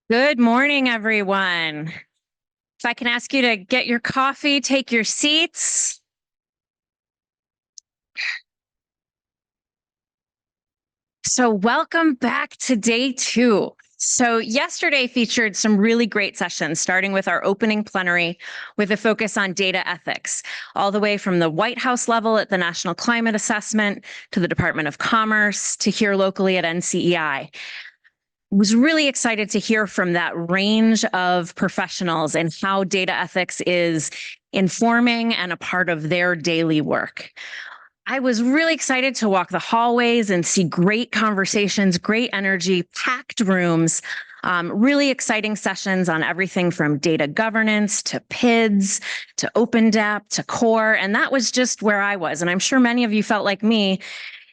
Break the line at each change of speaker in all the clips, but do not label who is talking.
Good morning, everyone. If I can ask you to get your coffee, take your seats. So welcome back to day 2. So yesterday featured some really great sessions, starting with our opening plenary with a focus on data ethics, all the way from the White House level at the National Climate Assessment to the Department of Commerce to here locally at NCEI. Was really excited to hear from that range of professionals and how data ethics is informing and a part of their daily work. I was really excited to walk the hallways and see great conversations, great energy, packed rooms, really exciting sessions on everything from data governance to PIDs to OpenDAP to core. And that was just where I was. And I'm sure many of you felt like me.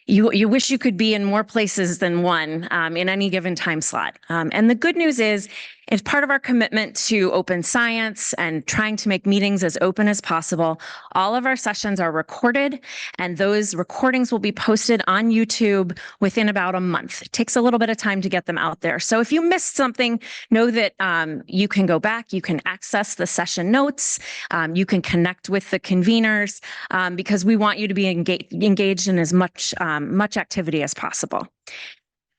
You wish you could be in more places than one in any given time slot. And the good news is, as part of our commitment to open science and trying to make meetings as open as possible, all of our sessions are recorded, and those recordings will be posted on YouTube within about a month. It takes a little bit of time to get them out there. So if you missed something, know that you can go back, you can access the session notes, you can connect with the conveners, because we want you to be engaged in as much activity as possible.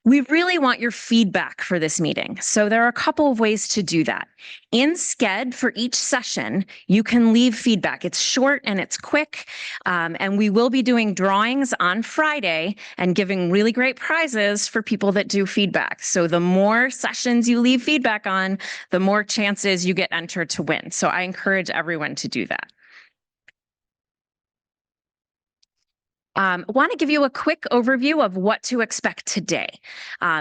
We really want your feedback for this meeting. So there are a couple of ways to do that. In Sched, for each session, you can leave feedback. It's short and it's quick. And we will be doing drawings on Friday and giving really great prizes for people that do feedback. So the more sessions you leave feedback on, the more chances you get entered to win. So I encourage everyone to do that. Want to give you a quick overview of what to expect today.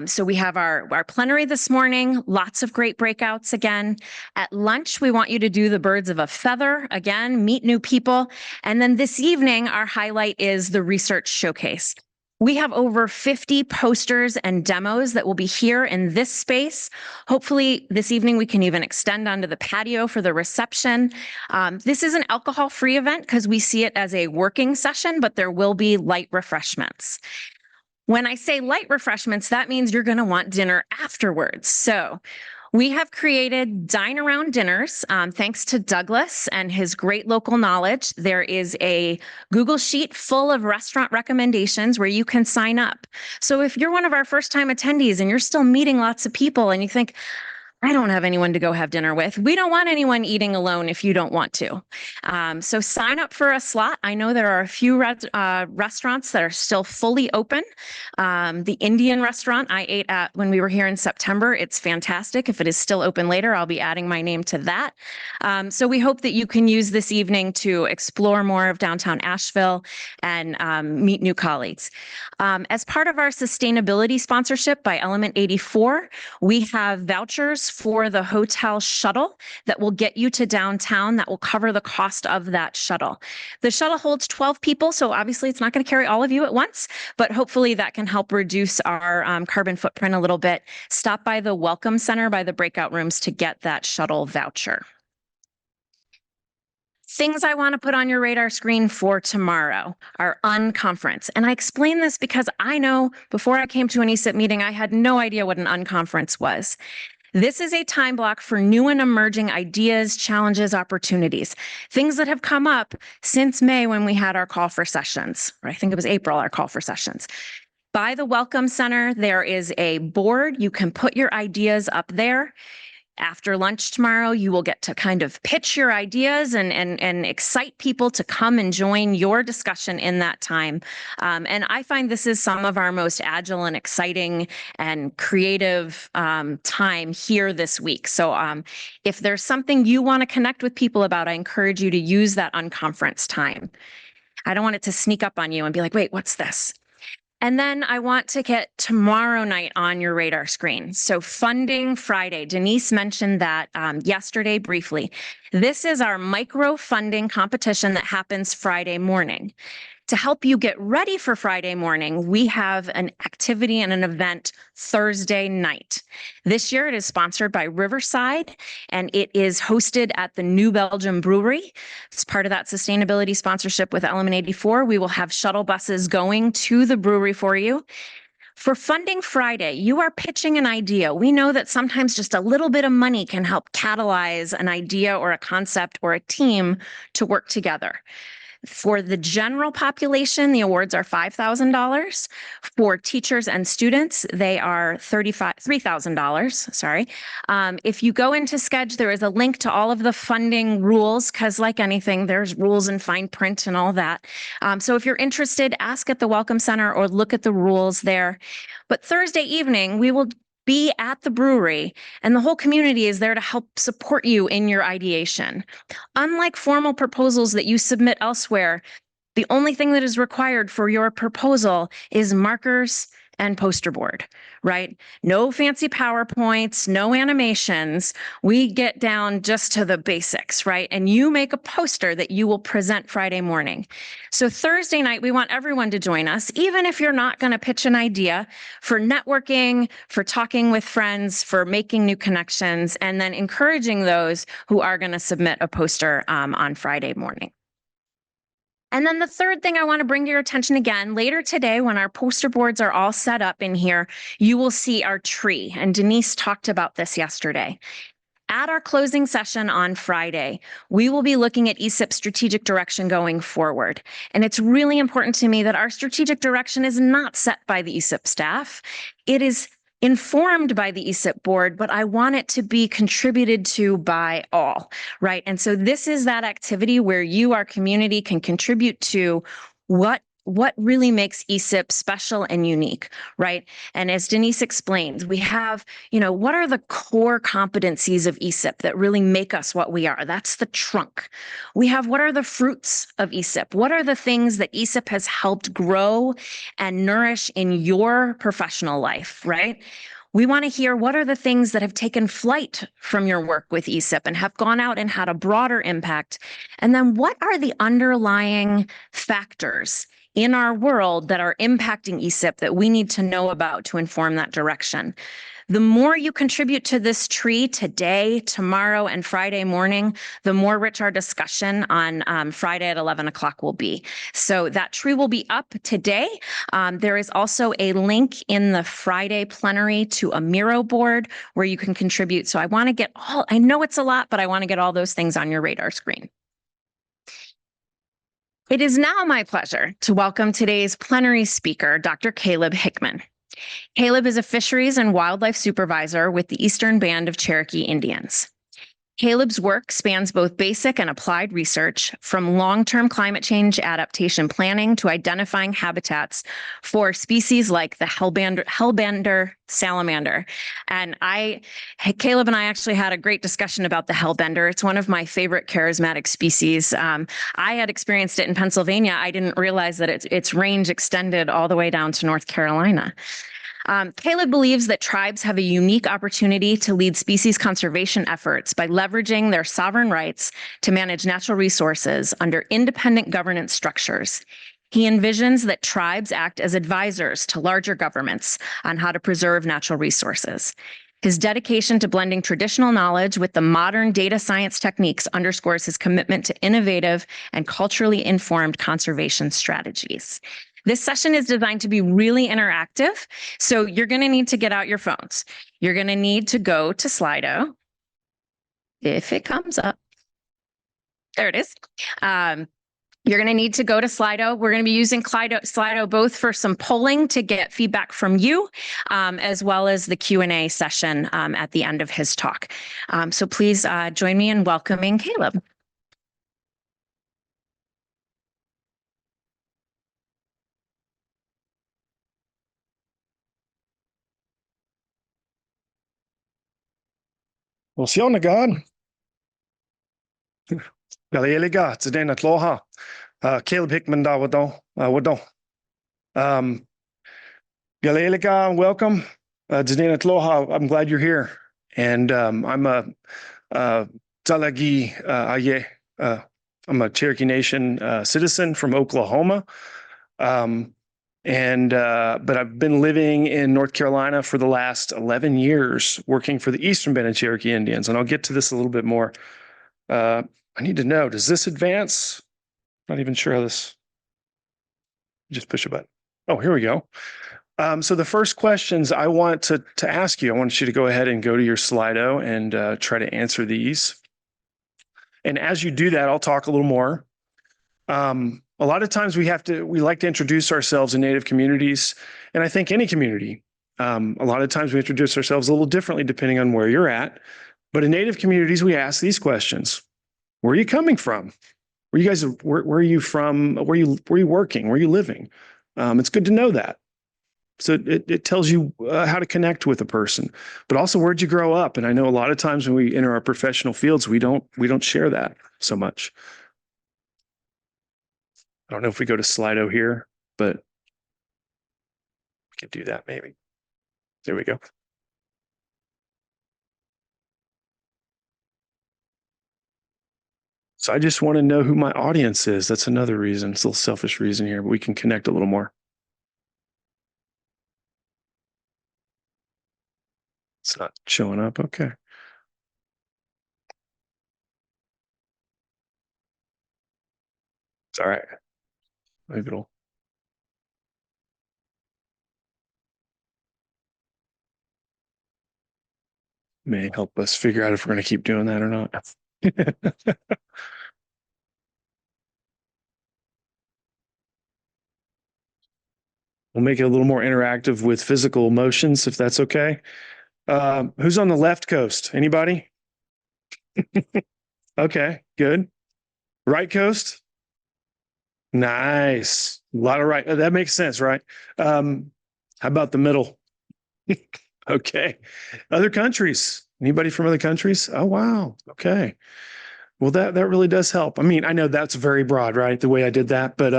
So we have our plenary this morning, lots of great breakouts again. At lunch, we want you to do the birds of a feather, again, meet new people. And then this evening, our highlight is the research showcase. We have over 50 posters and demos that will be here in this space. Hopefully this evening we can even extend onto the patio for the reception. This is an alcohol-free event because we see it as a working session, but there will be light refreshments. When I say light refreshments, that means you're going to want dinner afterwards. So we have created dine around dinners, thanks to Douglas and his great local knowledge. There is a Google Sheet full of restaurant recommendations where you can sign up. So if you're one of our first time attendees and you're still meeting lots of people and you think, I don't have anyone to go have dinner with. We don't want anyone eating alone if you don't want to. So sign up for a slot. I know there are a few restaurants that are still fully open. The Indian restaurant I ate at when we were here in September, it's fantastic. If it is still open later, I'll be adding my name to that. So we hope that you can use this evening to explore more of downtown Asheville and meet new colleagues. As part of our sustainability sponsorship by Element 84, we have vouchers for the hotel shuttle that will get you to downtown, that will cover the cost of that shuttle. The shuttle holds 12 people, so obviously it's not going to carry all of you at once, but hopefully that can help reduce our carbon footprint a little bit. Stop by the Welcome Center by the breakout rooms to get that shuttle voucher. Things I want to put on your radar screen for tomorrow are unconference. And I explain this because I know before I came to an ESIP meeting, I had no idea what an unconference was. This is a time block for new and emerging ideas, challenges, opportunities, things that have come up since May when we had our call for sessions, or I think it was April, our call for sessions. By the Welcome Center, there is a board. You can put your ideas up there. After lunch tomorrow, you will get to kind of pitch your ideas and excite people to come and join your discussion in that time. And I find this is some of our most agile and exciting and creative time here this week. So if there's something you want to connect with people about, I encourage you to use that unconference time. I don't want it to sneak up on you and be like, wait, what's this? And then I want to get tomorrow night on your radar screen. So Funding Friday, Denise mentioned that yesterday briefly. This is our micro funding competition that happens Friday morning. To help you get ready for Friday morning, we have an activity and an event Thursday night. This year it is sponsored by Riverside and it is hosted at the New Belgium Brewery. As part of that sustainability sponsorship with Element 84, we will have shuttle buses going to the brewery for you. For Funding Friday, you are pitching an idea. We know that sometimes just a little bit of money can help catalyze an idea or a concept or a team to work together. For the general population, the awards are $5,000. For teachers and students, they are $3,000. Sorry. If you go into Sketch, there is a link to all of the funding rules, because like anything, there's rules and fine print and all that. So if you're interested, ask at the Welcome Center or look at the rules there. But Thursday evening, we will be at the brewery, and the whole community is there to help support you in your ideation. Unlike formal proposals that you submit elsewhere, the only thing that is required for your proposal is markers and poster board, right? No fancy PowerPoints, no animations. We get down just to the basics, right? And you make a poster that you will present Friday morning. So Thursday night, we want everyone to join us, even if you're not going to pitch an idea, for networking, for talking with friends, for making new connections, and then encouraging those who are going to submit a poster on Friday morning. And then the third thing I want to bring to your attention again, later today, when our poster boards are all set up in here, you will see our tree. And Denise talked about this yesterday. At our closing session on Friday, we will be looking at ESIP strategic direction going forward. And it's really important to me that our strategic direction is not set by the ESIP staff. It is informed by the ESIP board, but I want it to be contributed to by all, right? And so this is that activity where you, our community, can contribute to what really makes ESIP special and unique, right? And as Denise explained, we have, what are the core competencies of ESIP that really make us what we are? That's the trunk. We have, what are the fruits of ESIP? What are the things that ESIP has helped grow and nourish in your professional life, right? We want to hear, what are the things that have taken flight from your work with ESIP and have gone out and had a broader impact? And then what are the underlying factors in our world that are impacting ESIP that we need to know about to inform that direction? The more you contribute to this tree today, tomorrow, and Friday morning, the more rich our discussion on Friday at 11 o'clock will be. So that tree will be up today. There is also a link in the Friday plenary to a Miro board where you can contribute. So I want to get I know it's a lot, but I want to get all those things on your radar screen. It is now my pleasure to welcome today's plenary speaker, Dr. Kaleb Hickman. Kaleb is a fisheries and wildlife supervisor with the Eastern Band of Cherokee Indians. Kaleb's work spans both basic and applied research, from long-term climate change adaptation planning to identifying habitats for species like the hellbender salamander. And Kaleb and I actually had a great discussion about the hellbender. It's one of my favorite charismatic species. I had experienced it in Pennsylvania. I didn't realize that its range extended all the way down to North Carolina. Kaleb believes that tribes have a unique opportunity to lead species conservation efforts by leveraging their sovereign rights to manage natural resources under independent governance structures. He envisions that tribes act as advisors to larger governments on how to preserve natural resources. His dedication to blending traditional knowledge with the modern data science techniques underscores his commitment to innovative and culturally informed conservation strategies. This session is designed to be really interactive, so you're going to need to get out your phones. You're going to need to go to Slido, if it comes up. There it is. You're going to need to go to Slido. We're going to be using Slido both for some polling to get feedback from you, as well as the Q&A session at the end of his talk. So please join me in welcoming Kaleb.
Well, Siona God. Galieliga, Zedena Tloha, Kaleb Hickman Dawado, Wado. Galieliga, welcome. Zedena Tloha, I'm glad you're here. And I'm a Talagi Aye. I'm a Cherokee Nation citizen from Oklahoma. But I've been living in North Carolina for the last 11 years, working for the Eastern Band of Cherokee Indians. And I'll get to this a little bit more. I need to know, does this advance? Not even sure how this, just push a button. Oh, here we go. So the first questions I want to ask you, I want you to go ahead and go to your Slido and try to answer these. And as you do that, I'll talk a little more. A lot of times we like to introduce ourselves in Native communities, and I think any community. A lot of times we introduce ourselves a little differently depending on where you're at. But in Native communities, we ask these questions: where are you coming from? Where are you from? Where are you working? Where are you living? It's good to know that. So it tells you how to connect with a person, but also where'd you grow up? And I know a lot of times when we enter our professional fields, we don't share that so much. I don't know if we go to Slido here, but we can do that maybe. There we go. So I just want to know who my audience is. That's another reason. It's a little selfish reason here, but we can connect a little more. It's not showing up. Okay. It's all right. Maybe it'll. May help us figure out if we're going to keep doing that or not. We'll make it a little more interactive with physical motions, if that's okay. Who's on the left coast? Anybody? Okay, good. Right coast? Nice. A lot of right. That makes sense, right? How about the middle? Okay. Other countries? Anybody from other countries? Oh, wow. Okay. Well, that really does help. I mean, I know that's very broad, right? The way I did that, but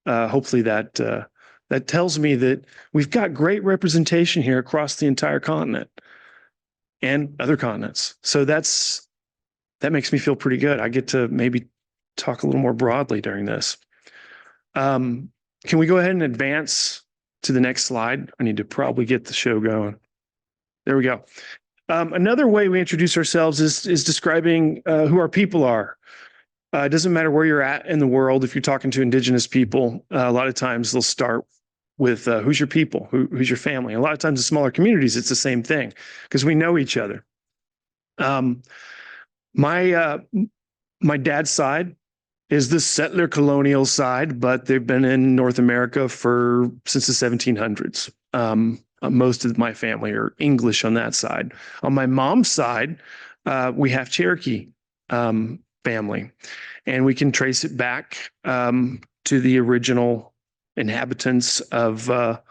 hopefully that that tells me that we've got great representation here across the entire continent and other continents. So that makes me feel pretty good. I get to maybe talk a little more broadly during this. Can we go ahead and advance to the next slide? I need to probably get the show going. There we go. Another way we introduce ourselves is describing who our people are. It doesn't matter where you're at in the world. If you're talking to Indigenous people, a lot of times they'll start with who's your people, who's your family. A lot of times in smaller communities, it's the same thing because we know each other. My dad's side is the settler colonial side, but they've been in North America since the 1700s. Most of my family are English on that side. On my mom's side, we have Cherokee family, and we can trace it back to the original inhabitants of the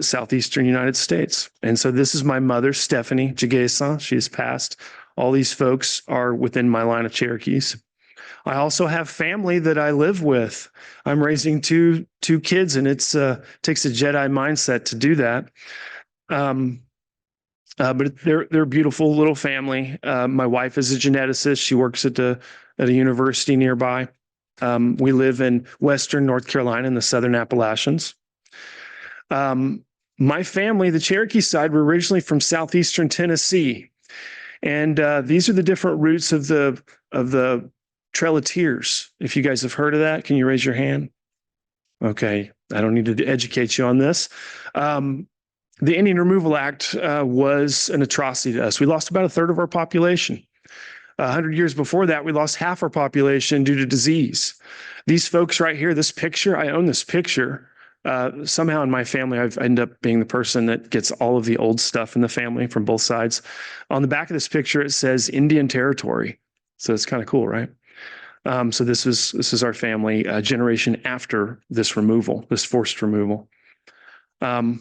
southeastern United States. And so this is my mother, Stephanie Jagesa. She has passed. All these folks are within my line of Cherokees. I also have family that I live with. I'm raising two kids, and it takes a Jedi mindset to do that. But they're a beautiful little family. My wife is a geneticist. She works at a university nearby. We live in Western North Carolina in the Southern Appalachians. My family, the Cherokee side, were originally from Southeastern Tennessee. And these are the different roots of the Trail of Tears. If you guys have heard of that, can you raise your hand? Okay, I don't need to educate you on this. The Indian Removal Act was an atrocity to us. We lost about a third of our population. 100 years before that, we lost half our population due to disease. These folks right here, this picture, I own this picture. Somehow in my family, I've ended up being the person that gets all of the old stuff in the family from both sides. On the back of this picture, it says Indian Territory. So it's kind of cool, right? So this is our family generation after this removal, this forced removal. I'm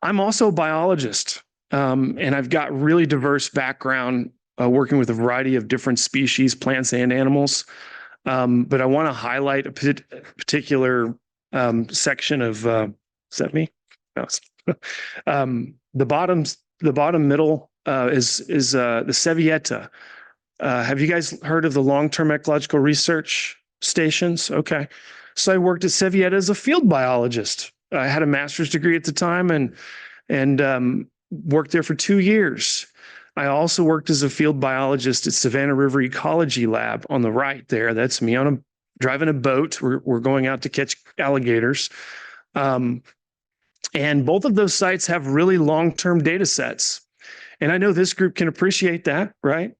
also a biologist, and I've got really diverse background working with a variety of different species, plants and animals. But I want to highlight a particular section of, is that me? No. The bottom middle is the Sevieta. Have you guys heard of the long-term ecological research stations? Okay. So I worked at Sevieta as a field biologist. I had a master's degree at the time and worked there for 2 years. I also worked as a field biologist at Savannah River Ecology Lab on the right there. That's me driving a boat. We're going out to catch alligators. And both of those sites have really long-term data sets. And I know this group can appreciate that, right?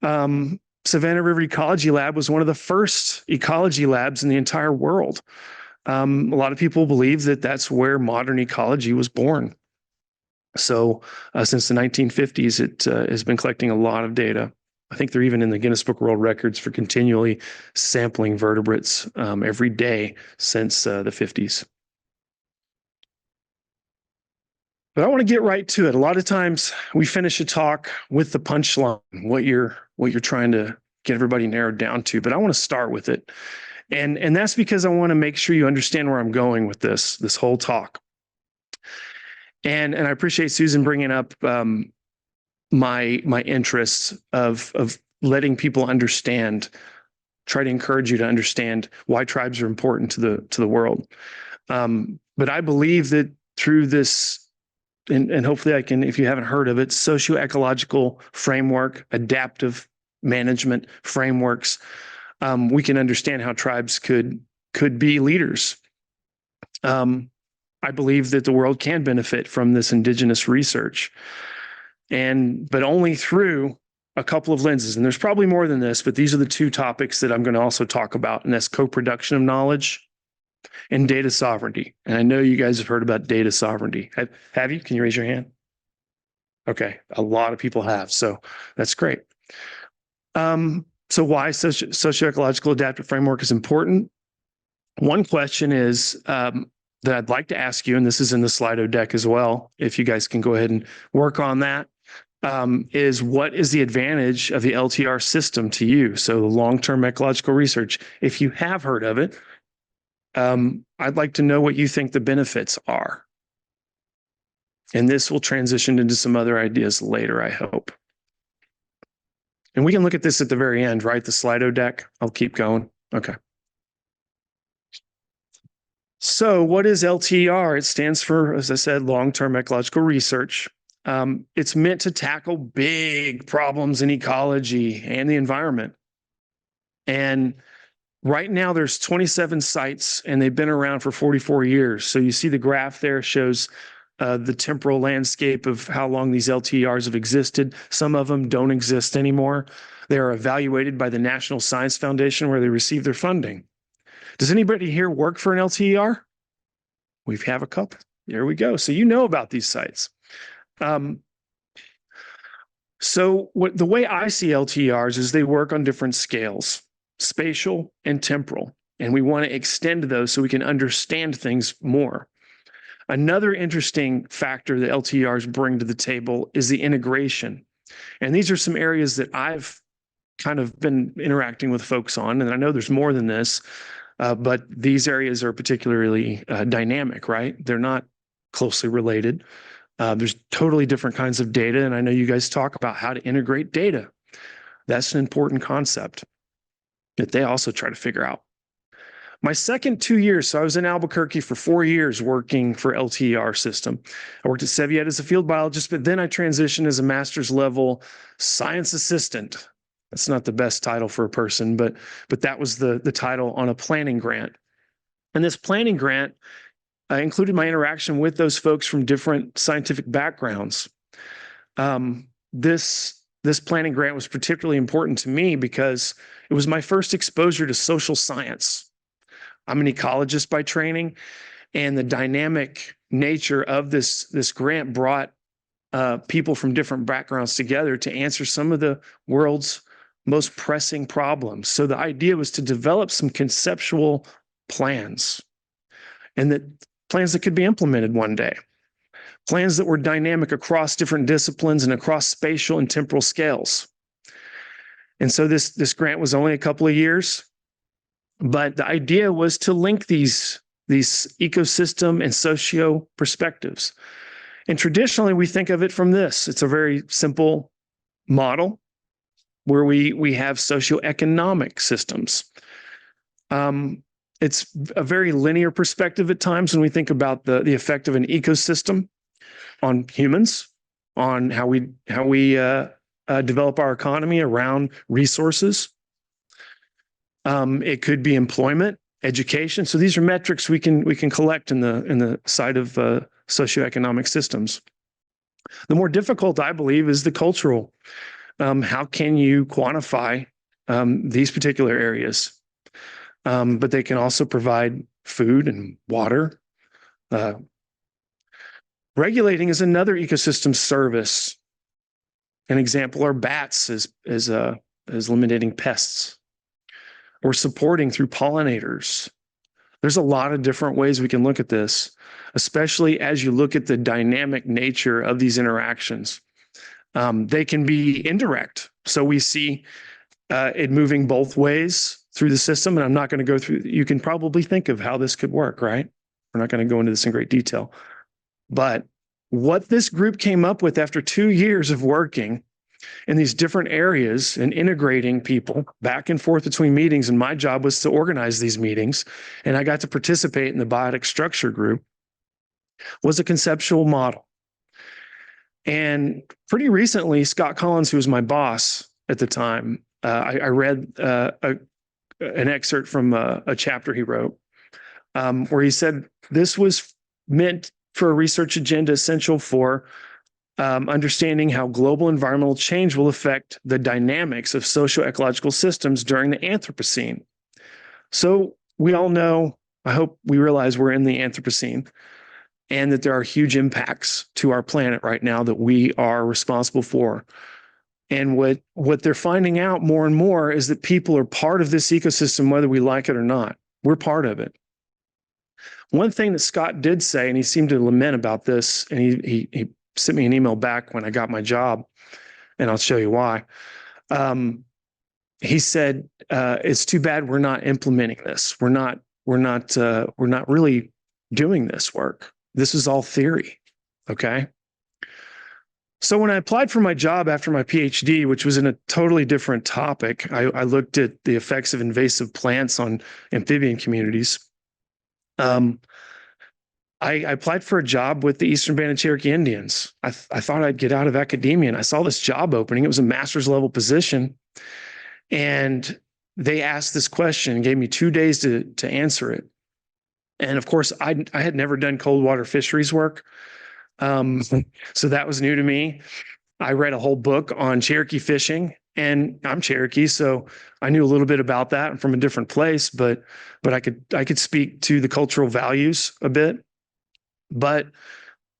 Savannah River Ecology Lab was one of the first ecology labs in the entire world. A lot of people believe that that's where modern ecology was born. So since the 1950s, it has been collecting a lot of data. I think they're even in the Guinness Book of World Records for continually sampling vertebrates every day since the 50s. But I want to get right to it. A lot of times we finish a talk with the punchline, what you're trying to get everybody narrowed down to. But I want to start with it. And that's because I want to make sure you understand where I'm going with this whole talk. And I appreciate Susan bringing up my interests of letting people understand, try to encourage you to understand why tribes are important to the world. But I believe that through this, and hopefully I can, if you haven't heard of it, socioecological framework, adaptive management frameworks, we can understand how tribes could be leaders. I believe that the world can benefit from this indigenous research, but only through a couple of lenses. And there's probably more than this, but these are the two topics that I'm going to also talk about, and that's co-production of knowledge and data sovereignty. And I know you guys have heard about data sovereignty. Have you? Can you raise your hand? Okay, a lot of people have, so that's great. So why socioecological adaptive framework is important? One question is that I'd like to ask you, and this is in the Slido deck as well, if you guys can go ahead and work on that, is what is the advantage of the LTR system to you? So the long-term ecological research, if you have heard of it, I'd like to know what you think the benefits are. And this will transition into some other ideas later, I hope. And we can look at this at the very end, right? The Slido deck. I'll keep going. Okay. So what is LTR? It stands for, as I said, long-term ecological research. It's meant to tackle big problems in ecology and the environment. And right now there's 27 sites and they've been around for 44 years. So you see the graph there shows the temporal landscape of how long these LTRs have existed. Some of them don't exist anymore. They are evaluated by the National Science Foundation where they receive their funding. Does anybody here work for an LTR? We have a couple. There we go. So you know about these sites. So the way I see LTRs is they work on different scales, spatial and temporal. And we want to extend those so we can understand things more. Another interesting factor that LTRs bring to the table is the integration. And these are some areas that I've kind of been interacting with folks on, and I know there's more than this, but these areas are particularly dynamic, right? They're not closely related. There's totally different kinds of data, and I know you guys talk about how to integrate data. That's an important concept that they also try to figure out. My second 2 years, so I was in Albuquerque for 4 years working for LTR system. I worked at Seviet as a field biologist, but then I transitioned as a master's level science assistant. That's not the best title for a person, but that was the title on a planning grant. And this planning grant included my interaction with those folks from different scientific backgrounds. This planning grant was particularly important to me because it was my first exposure to social science. I'm an ecologist by training, and the dynamic nature of this grant brought people from different backgrounds together to answer some of the world's most pressing problems. So the idea was to develop some conceptual plans, and that plans that could be implemented one day, plans that were dynamic across different disciplines and across spatial and temporal scales. And so this grant was only a couple of years. But the idea was to link these ecosystem and socio perspectives. And traditionally, we think of it from this. It's a very simple model where we have socioeconomic systems. It's a very linear perspective at times when we think about the effect of an ecosystem on humans, on how we develop our economy around resources. It could be employment. education. So these are metrics we can collect in the side of socioeconomic systems. The more difficult, I believe, is the cultural. How can you quantify these particular areas? But they can also provide food and water. Regulating is another ecosystem service. An example are bats as eliminating pests, or supporting through pollinators. There's a lot of different ways we can look at this, especially as you look at the dynamic nature of these interactions. They can be indirect. So we see it moving both ways through the system. And I'm not going to go through, you can probably think of how this could work, right? We're not going to go into this in great detail. But what this group came up with after 2 years of working in these different areas and integrating people back and forth between meetings, and my job was to organize these meetings, and I got to participate in the biotic structure group, was a conceptual model. And pretty recently, Scott Collins, who was my boss at the time, I read an excerpt from a chapter he wrote where he said this was meant for a research agenda essential for understanding how global environmental change will affect the dynamics of socio-ecological systems during the Anthropocene. So we all know, I hope we realize we're in the Anthropocene, and that there are huge impacts to our planet right now that we are responsible for. And what they're finding out more and more is that people are part of this ecosystem, whether we like it or not. We're part of it. One thing that Scott did say, and he seemed to lament about this, and he sent me an email back when I got my job, and I'll show you why. He said, "It's too bad we're not implementing this. We're not really doing this work. This is all theory." Okay. So when I applied for my job after my PhD, which was in a totally different topic, I looked at the effects of invasive plants on amphibian communities. I applied for a job with the Eastern Band of Cherokee Indians. I thought I'd get out of academia, and I saw this job opening. It was a master's level position. And they asked this question and gave me 2 days to answer it. And of course, I had never done cold water fisheries work. So that was new to me. I read a whole book on Cherokee fishing, and I'm Cherokee, so I knew a little bit about that. I'm from a different place, but I could speak to the cultural values a bit. But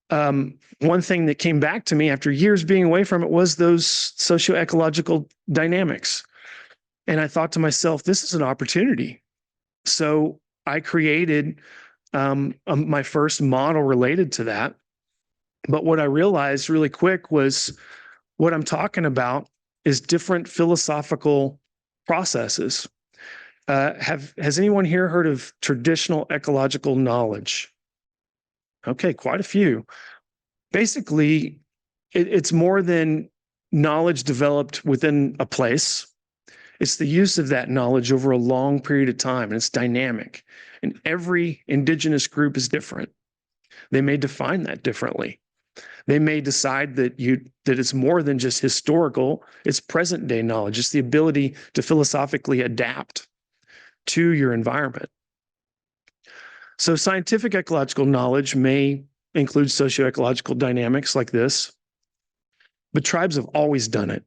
one thing that came back to me after years being away from it was those socioecological dynamics. And I thought to myself, this is an opportunity. So I created my first model related to that. But what I realized really quick was what I'm talking about is different philosophical processes. Has anyone here heard of traditional ecological knowledge? Okay, quite a few. Basically, it's more than knowledge developed within a place. It's the use of that knowledge over a long period of time, and it's dynamic. And every indigenous group is different. They may define that differently. They may decide that it's more than just historical, it's present day knowledge. It's the ability to philosophically adapt to your environment. So scientific ecological knowledge may include socioecological dynamics like this, but tribes have always done it.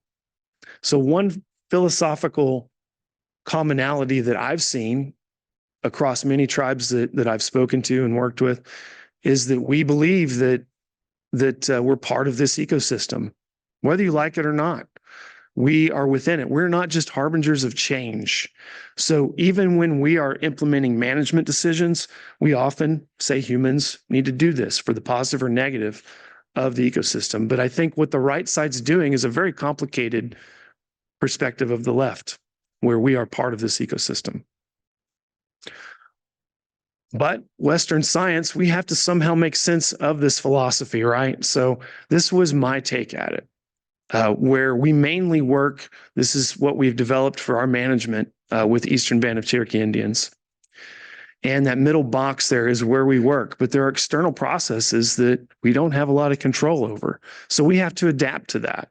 So one philosophical commonality that I've seen across many tribes that I've spoken to and worked with is that we believe that we're part of this ecosystem, whether you like it or not. We are within it. We're not just harbingers of change. So even when we are implementing management decisions, we often say humans need to do this for the positive or negative of the ecosystem. But I think what the right side's doing is a very complicated perspective of the left, where we are part of this ecosystem. But Western science, we have to somehow make sense of this philosophy, right? So this was my take at it. Where we mainly work, this is what we've developed for our management with Eastern Band of Cherokee Indians. And that middle box there is where we work, but there are external processes that we don't have a lot of control over. So we have to adapt to that.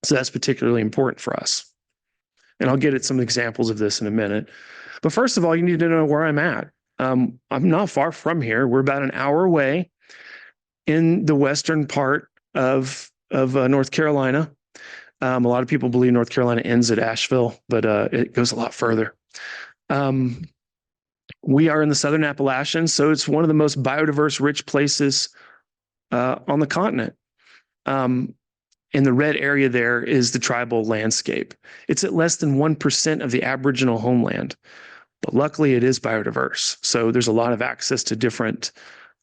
So that's particularly important for us. And I'll get at some examples of this in a minute. But first of all, you need to know where I'm at. I'm not far from here. We're about an hour away in the western part of North Carolina. A lot of people believe North Carolina ends at Asheville, but it goes a lot further. We are in the Southern Appalachians, so it's one of the most biodiverse, rich places on the continent. In the red area there is the tribal landscape. It's at less than 1% of the Aboriginal homeland, but luckily it is biodiverse. So there's a lot of access to different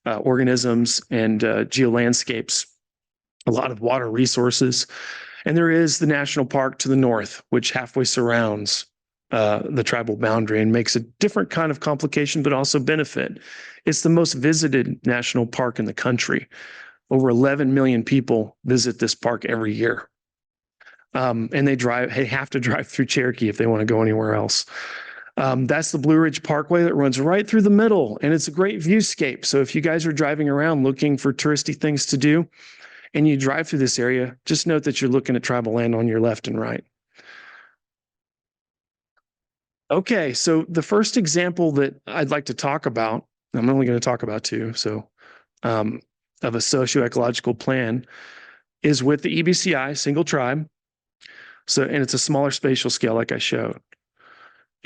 organisms and geolandscapes, a lot of water resources. And there is the national park to the north, which halfway surrounds the tribal boundary and makes a different kind of complication, but also benefit. It's the most visited national park in the country. Over 11 million people visit this park every year. And they have to drive through Cherokee if they want to go anywhere else. That's the Blue Ridge Parkway that runs right through the middle, and it's a great viewscape. So if you guys are driving around looking for touristy things to do, and you drive through this area, just note that you're looking at tribal land on your left and right. Okay, so the first example that I'd like to talk about, I'm only going to talk about two, so of a socioecological plan is with the EBCI, single tribe. So, and it's a smaller spatial scale like I showed.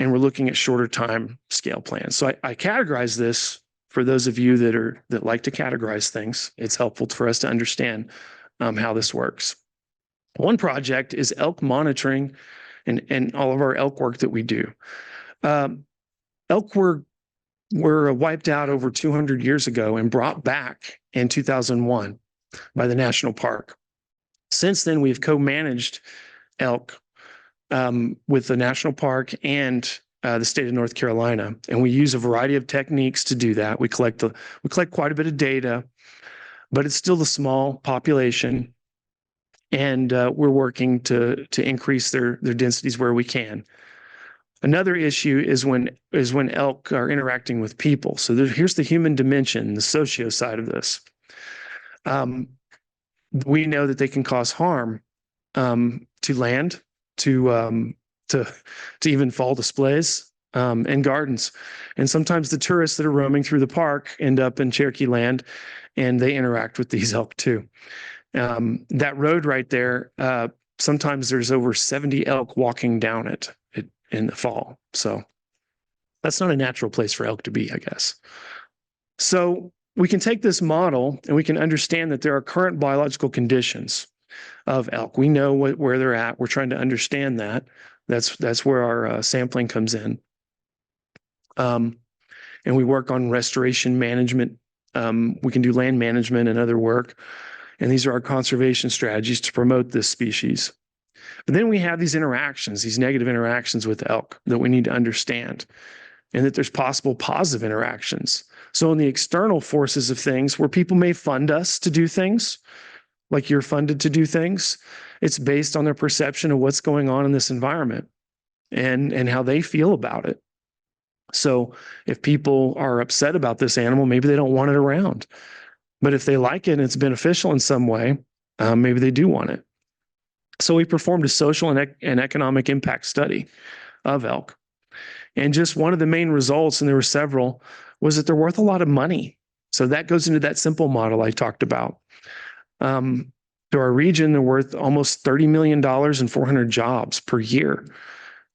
And we're looking at shorter time scale plans. So I categorize this for those of you that like to categorize things. It's helpful for us to understand how this works. One project is elk monitoring and all of our elk work that we do. Elk were wiped out over 200 years ago and brought back in 2001 by the national park. Since then, we've co-managed elk with the national park and the state of North Carolina, and we use a variety of techniques to do that. We collect quite a bit of data, but it's still a small population, and we're working to increase their densities where we can. Another issue is when elk are interacting with people. So here's the human dimension, the socio side of this. We know that they can cause harm to land, to even fall displays and gardens. And sometimes the tourists that are roaming through the park end up in Cherokee land, and they interact with these elk too. That road right there, sometimes there's over 70 elk walking down it in the fall. So that's not a natural place for elk to be, I guess. So we can take this model and we can understand that there are current biological conditions of elk. We know where they're at. We're trying to understand that. That's where our sampling comes in. And we work on restoration management. We can do land management and other work. And these are our conservation strategies to promote this species. But then we have these interactions, these negative interactions with elk that we need to understand, and that there's possible positive interactions. So in the external forces of things, where people may fund us to do things, like you're funded to do things, it's based on their perception of what's going on in this environment and how they feel about it. So if people are upset about this animal, maybe they don't want it around. But if they like it and it's beneficial in some way, maybe they do want it. So we performed a social and economic impact study of elk. And just one of the main results, and there were several, was that they're worth a lot of money. So that goes into that simple model I talked about. To our region, they're worth almost $30 million and 400 jobs per year.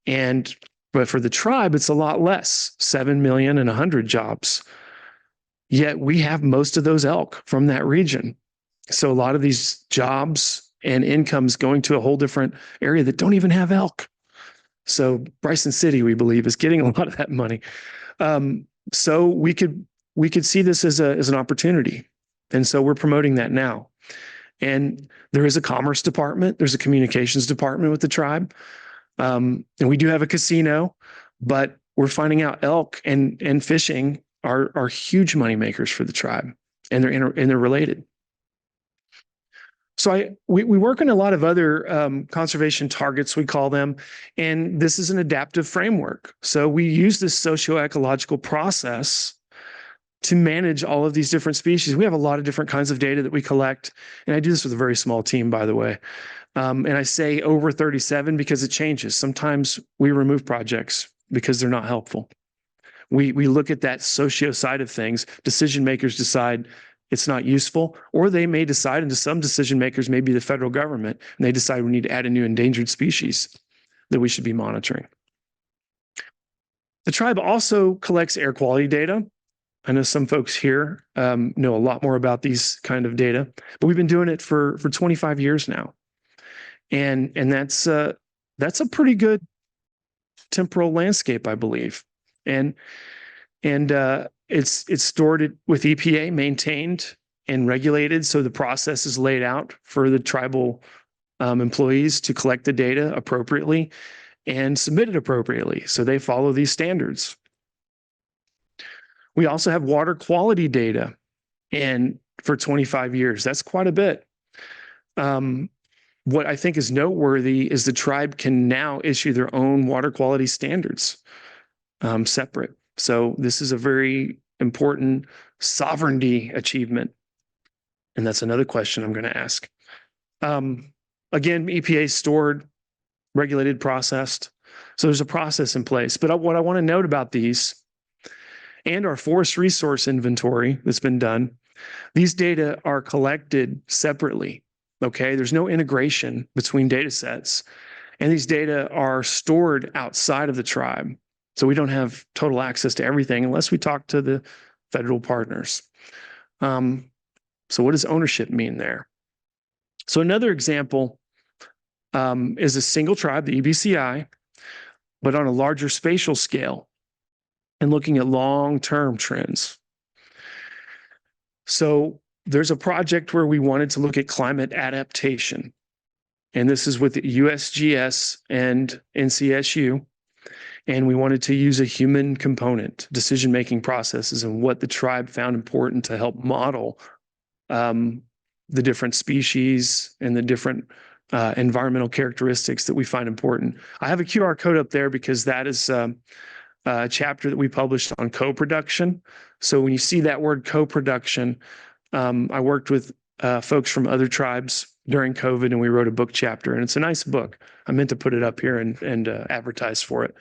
But for the tribe, it's a lot less, 7 million and 100 jobs. Yet we have most of those elk from that region. So a lot of these jobs and incomes going to a whole different area that don't even have elk. So Bryson City, we believe, is getting a lot of that money. So we could see this as an opportunity. And so we're promoting that now. And there is a commerce department. There's a communications department with the tribe. And we do have a casino, but we're finding out elk and fishing are huge money makers for the tribe, and they're related. So we work on a lot of other conservation targets, we call them, and this is an adaptive framework. So we use this socioecological process to manage all of these different species. We have a lot of different kinds of data that we collect, and I do this with a very small team, by the way. And I say over 37 because it changes. Sometimes we remove projects because they're not helpful. We look at that socio side of things. Decision makers decide it's not useful, or they may decide, and to some decision makers, maybe the federal government, and they decide we need to add a new endangered species that we should be monitoring. The tribe also collects air quality data. I know some folks here know a lot more about these kind of data, but we've been doing it for 25 years now. And that's a pretty good temporal landscape, I believe. And it's stored with EPA, maintained and regulated. So the process is laid out for the tribal employees to collect the data appropriately and submit it appropriately. So they follow these standards. We also have water quality data, and for 25 years, that's quite a bit. What I think is noteworthy is the tribe can now issue their own water quality standards separate. So this is a very important sovereignty achievement. And that's another question I'm going to ask. Again, EPA stored, regulated, processed. So there's a process in place. But what I want to note about these and our forest resource inventory that's been done, these data are collected separately. Okay, there's no integration between data sets, and these data are stored outside of the tribe. So we don't have total access to everything unless we talk to the federal partners. So what does ownership mean there? So another example is a single tribe, the EBCI, but on a larger spatial scale and looking at long-term trends. So there's a project where we wanted to look at climate adaptation. And this is with USGS and NCSU. And we wanted to use a human component, decision-making processes, and what the tribe found important to help model the different species and the different environmental characteristics that we find important. I have a QR code up there because that is a chapter that we published on co-production. So when you see that word co-production, I worked with folks from other tribes during COVID, and we wrote a book chapter, and it's a nice book. I meant to put it up here and advertise for it.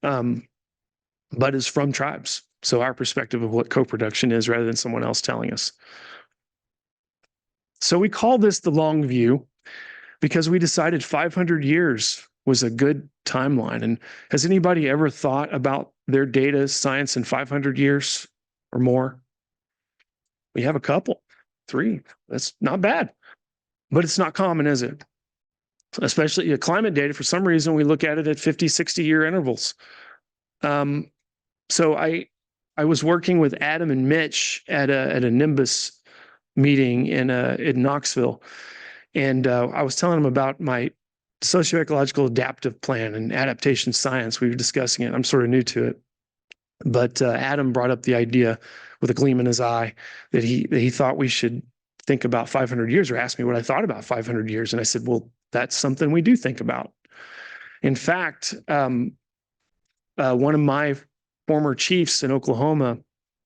But it's from tribes. So our perspective of what co-production is rather than someone else telling us. So we call this the long view because we decided 500 years was a good timeline. And has anybody ever thought about their data science in 500 years or more? We have a couple, 3. That's not bad, but it's not common, is it? Especially climate data, for some reason, we look at it at 50, 60-year intervals. So I was working with Adam and Mitch at a Nimbus meeting in Knoxville, and I was telling them about my socioecological adaptive plan and adaptation science. We were discussing it. I'm sort of new to it, but Adam brought up the idea with a gleam in his eye that he thought we should think about 500 years, or asked me what I thought about 500 years, and I said, well, that's something we do think about. In fact, one of my former chiefs in Oklahoma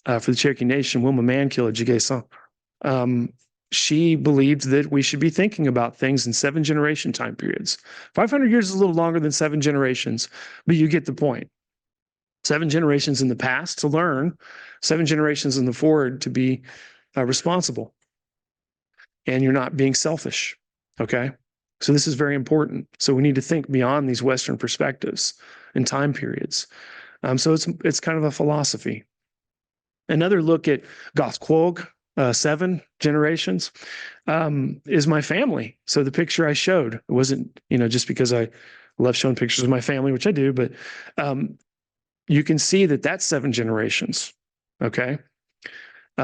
for the Cherokee Nation, Wilma Mankill, she believed that we should be thinking about things in 7 generation time periods. 500 years is a little longer than 7 generations, but you get the point. 7 generations in the past to learn, 7 generations in the forward to be responsible. And you're not being selfish, okay? So this is very important. So we need to think beyond these Western perspectives and time periods. So it's kind of a philosophy. Another look at Gothquog, 7 generations, is my family. So the picture I showed, it wasn't, just because I love showing pictures of my family, which I do, but you can see that that's 7 generations, okay?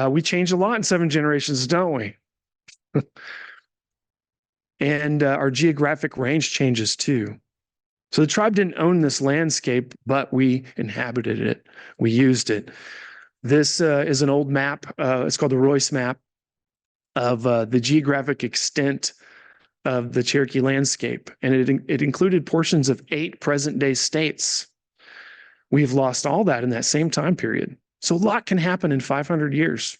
We change a lot in 7 generations, don't we? And our geographic range changes too. So the tribe didn't own this landscape, but we inhabited it. We used it. This is an old map. It's called the Royce map of the geographic extent of the Cherokee landscape. And it included portions of 8 present-day states. We've lost all that in that same time period. So a lot can happen in 500 years.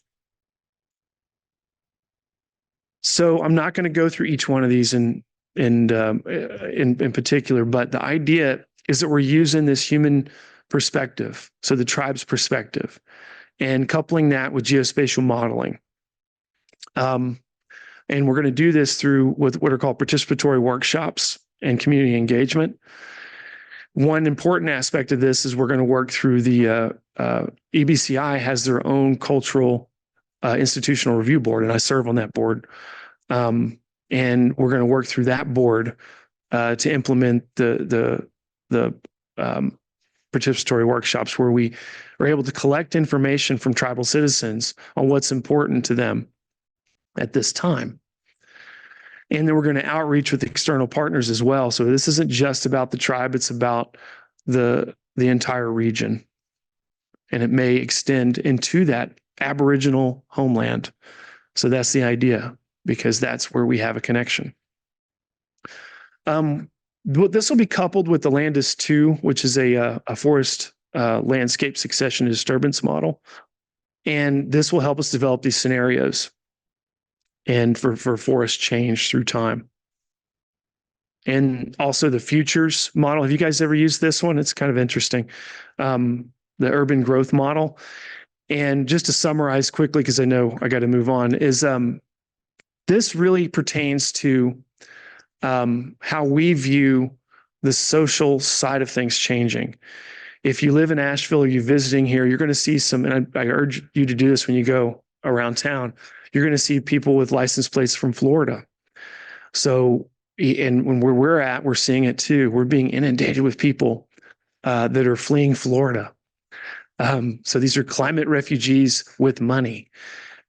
So I'm not going to go through each one of these in particular, but the idea is that we're using this human perspective, so the tribe's perspective, and coupling that with geospatial modeling. And we're going to do this through what are called participatory workshops and community engagement. One important aspect of this is we're going to work through the EBCI has their own cultural institutional review board, and I serve on that board. And we're going to work through that board to implement the participatory workshops where we are able to collect information from tribal citizens on what's important to them at this time. And then we're going to outreach with external partners as well. So this isn't just about the tribe, it's about the entire region. And it may extend into that Aboriginal homeland. So that's the idea, because that's where we have a connection. This will be coupled with the Landis 2, which is a forest landscape succession disturbance model. And this will help us develop these scenarios and for forest change through time. And also the futures model. Have you guys ever used this one? It's kind of interesting. The urban growth model. And just to summarize quickly, because I know I got to move on, is this really pertains to how we view the social side of things changing. If you live in Asheville or you're visiting here, you're going to see some, and I urge you to do this when you go around town, you're going to see people with license plates from Florida. So, and when we're at, we're seeing it too. We're being inundated with people that are fleeing Florida. So these are climate refugees with money,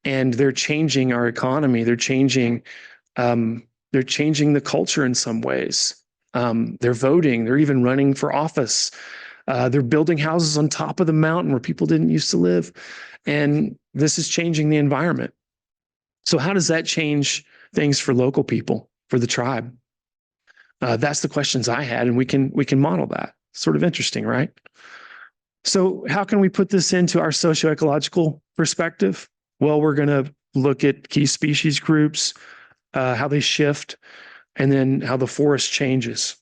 and they're changing our economy. They're changing the culture in some ways. They're voting. They're even running for office. They're building houses on top of the mountain where people didn't used to live. And this is changing the environment. So how does that change things for local people, for the tribe? That's the questions I had, and we can model that. Sort of interesting, right? So how can we put this into our socioecological perspective? Well, we're going to look at key species groups, how they shift, and then how the forest changes.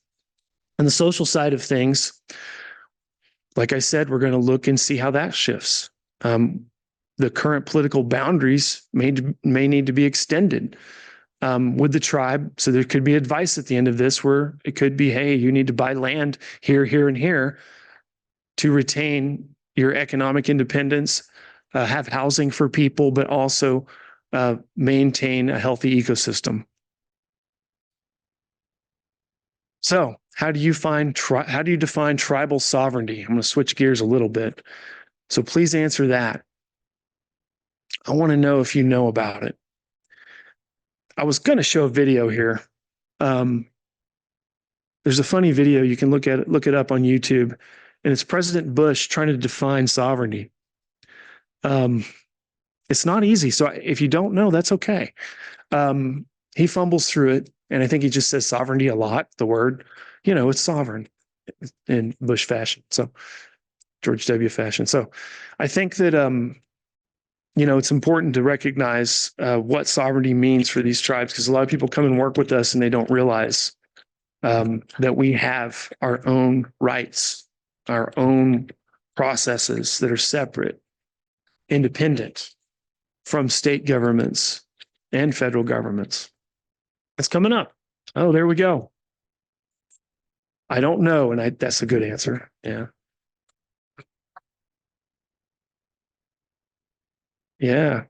On the social side of things, like I said, we're going to look and see how that shifts. The current political boundaries may need to be extended with the tribe. So there could be advice at the end of this where it could be, hey, you need to buy land here, here, and here to retain your economic independence, have housing for people, but also maintain a healthy ecosystem. So how do you define tribal sovereignty? I'm going to switch gears a little bit. So please answer that. I want to know if you know about it. I was going to show a video here. There's a funny video. You can look it up on YouTube, and it's President Bush trying to define sovereignty. It's not easy. So if you don't know, that's okay. He fumbles through it, and I think he just says sovereignty a lot, the word. It's sovereign in Bush fashion. So George W. fashion. So I think that, it's important to recognize what sovereignty means for these tribes, because a lot of people come and work with us and they don't realize that we have our own rights, our own processes that are separate, independent from state governments and federal governments. It's coming up. Oh, there we go. I don't know, and that's a good answer. Yeah. Yeah.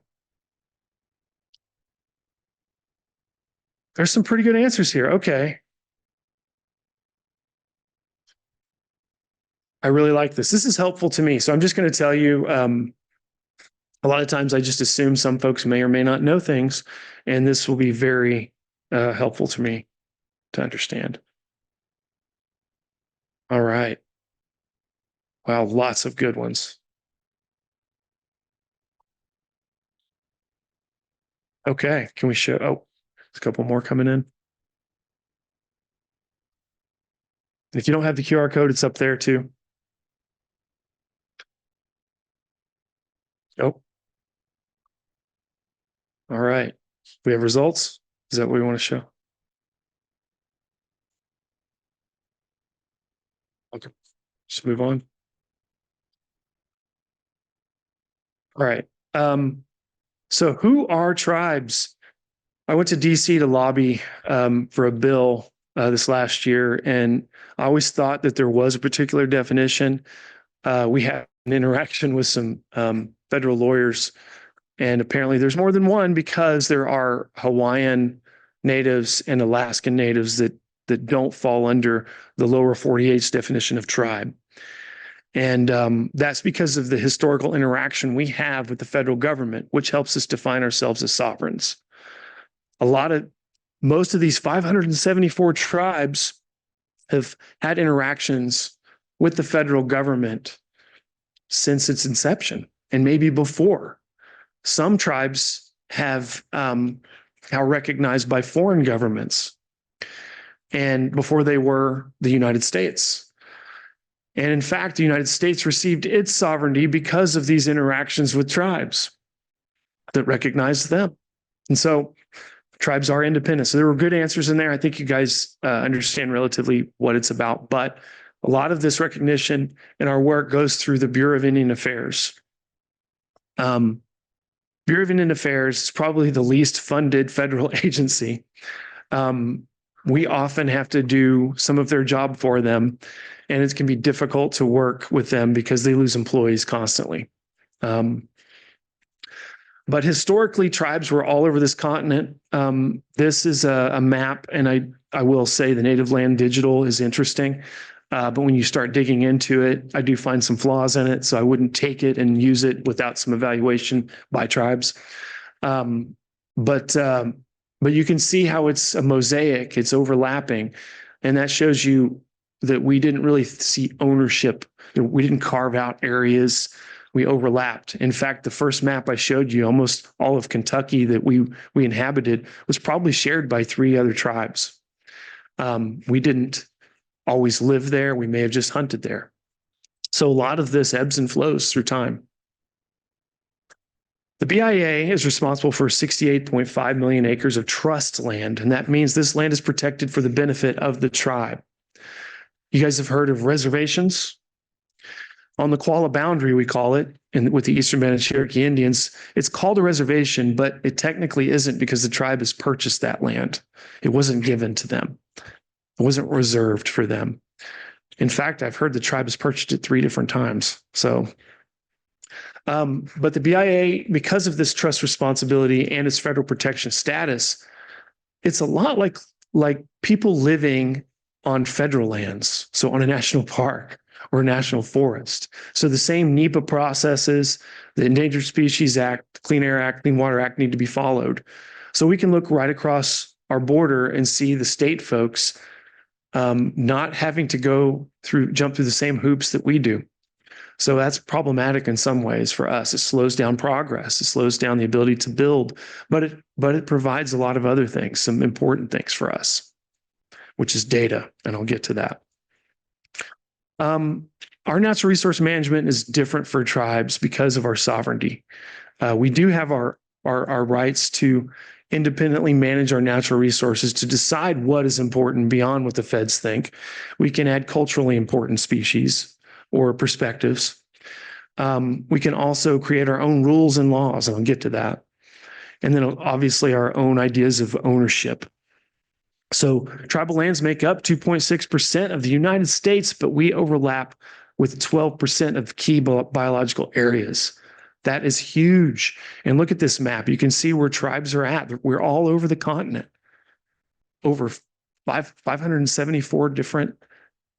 There's some pretty good answers here. Okay. I really like this. This is helpful to me. So I'm just going to tell you, a lot of times I just assume some folks may or may not know things, and this will be very helpful to me to understand. All right. Wow, lots of good ones. Okay, can we show? Oh, there's a couple more coming in. If you don't have the QR code, it's up there too. Oh. All right. We have results. Is that what we want to show? Okay. Just move on. All right. So who are tribes? I went to DC to lobby for a bill this last year, and I always thought that there was a particular definition. We had an interaction with some federal lawyers, and apparently there's more than one because there are Hawaiian natives and Alaskan natives that don't fall under the lower 48's definition of tribe. And that's because of the historical interaction we have with the federal government, which helps us define ourselves as sovereigns. Most of these 574 tribes have had interactions with the federal government since its inception and maybe before. Some tribes are recognized by foreign governments and before they were the United States. And in fact, the United States received its sovereignty because of these interactions with tribes that recognized them. And so tribes are independent. So there were good answers in there. I think you guys understand relatively what it's about. But a lot of this recognition in our work goes through the Bureau of Indian Affairs. Bureau of Indian Affairs is probably the least funded federal agency. We often have to do some of their job for them, and it can be difficult to work with them because they lose employees constantly. But historically, tribes were all over this continent. This is a map, and I will say the Native Land Digital is interesting. But when you start digging into it, I do find some flaws in it, so I wouldn't take it and use it without some evaluation by tribes. But you can see how it's a mosaic, it's overlapping, and that shows you that we didn't really see ownership. We didn't carve out areas. We overlapped. In fact, the first map I showed you, almost all of Kentucky that we inhabited was probably shared by 3 other tribes. We didn't always live there. We may have just hunted there. So a lot of this ebbs and flows through time. The BIA is responsible for 68.5 million acres of trust land, and that means this land is protected for the benefit of the tribe. You guys have heard of reservations? On the Qualla boundary, we call it, and with the Eastern Band of Cherokee Indians, it's called a reservation, but it technically isn't because the tribe has purchased that land. It wasn't given to them. It wasn't reserved for them. In fact, I've heard the tribe has purchased it 3 different times. So, but the BIA, because of this trust responsibility and its federal protection status, it's a lot like people living on federal lands, so on a national park or a national forest. So the same NEPA processes, the Endangered Species Act, Clean Air Act, Clean Water Act need to be followed. So we can look right across our border and see the state folks not having to jump through the same hoops that we do. So that's problematic in some ways for us. It slows down progress. It slows down the ability to build, but it provides a lot of other things, some important things for us, which is data, and I'll get to that. Our natural resource management is different for tribes because of our sovereignty. We do have our rights to independently manage our natural resources, to decide what is important beyond what the feds think. We can add culturally important species or perspectives. We can also create our own rules and laws, and I'll get to that. And then obviously our own ideas of ownership. So tribal lands make up 2.6% of the United States, but we overlap with 12% of key biological areas. That is huge. And look at this map. You can see where tribes are at. We're all over the continent. Over 574 different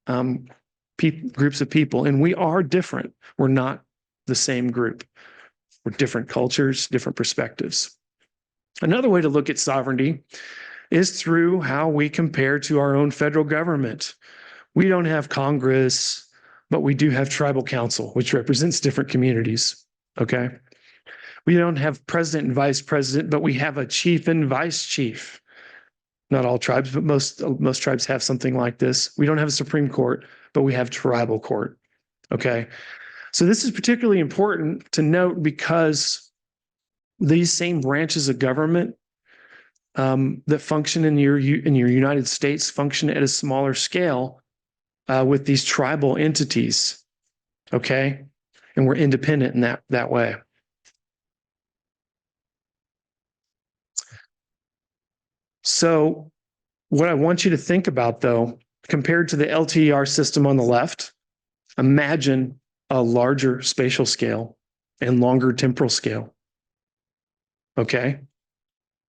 groups of people. And we are different. We're not the same group. We're different cultures, different perspectives. Another way to look at sovereignty is through how we compare to our own federal government. We don't have Congress, but we do have tribal council, which represents different communities. Okay. We don't have president and vice president, but we have a chief and vice chief. Not all tribes, but most tribes have something like this. We don't have a Supreme Court, but we have tribal court. Okay. So this is particularly important to note because these same branches of government that function in your United States function at a smaller scale with these tribal entities. Okay. And we're independent in that way. So what I want you to think about, though, compared to the LTER system on the left, imagine a larger spatial scale and longer temporal scale. Okay.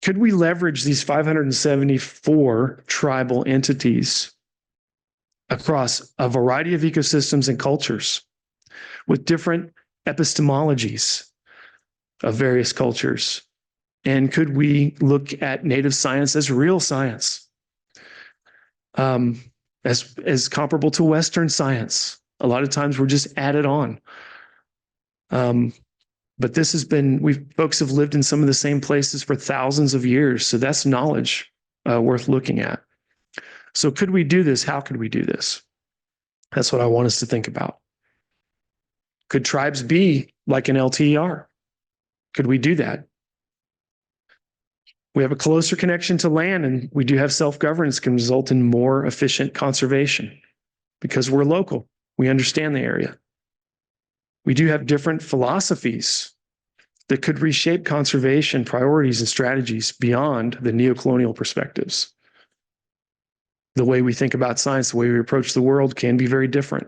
Could we leverage these 574 tribal entities across a variety of ecosystems and cultures with different epistemologies of various cultures? And could we look at native science as real science, as comparable to Western science? A lot of times we're just added on. But this has been, folks have lived in some of the same places for thousands of years. So that's knowledge worth looking at. So could we do this? How could we do this? That's what I want us to think about. Could tribes be like an LTER? Could we do that? We have a closer connection to land, and we do have self-governance can result in more efficient conservation because we're local. We understand the area. We do have different philosophies that could reshape conservation priorities and strategies beyond the neocolonial perspectives. The way we think about science, the way we approach the world can be very different.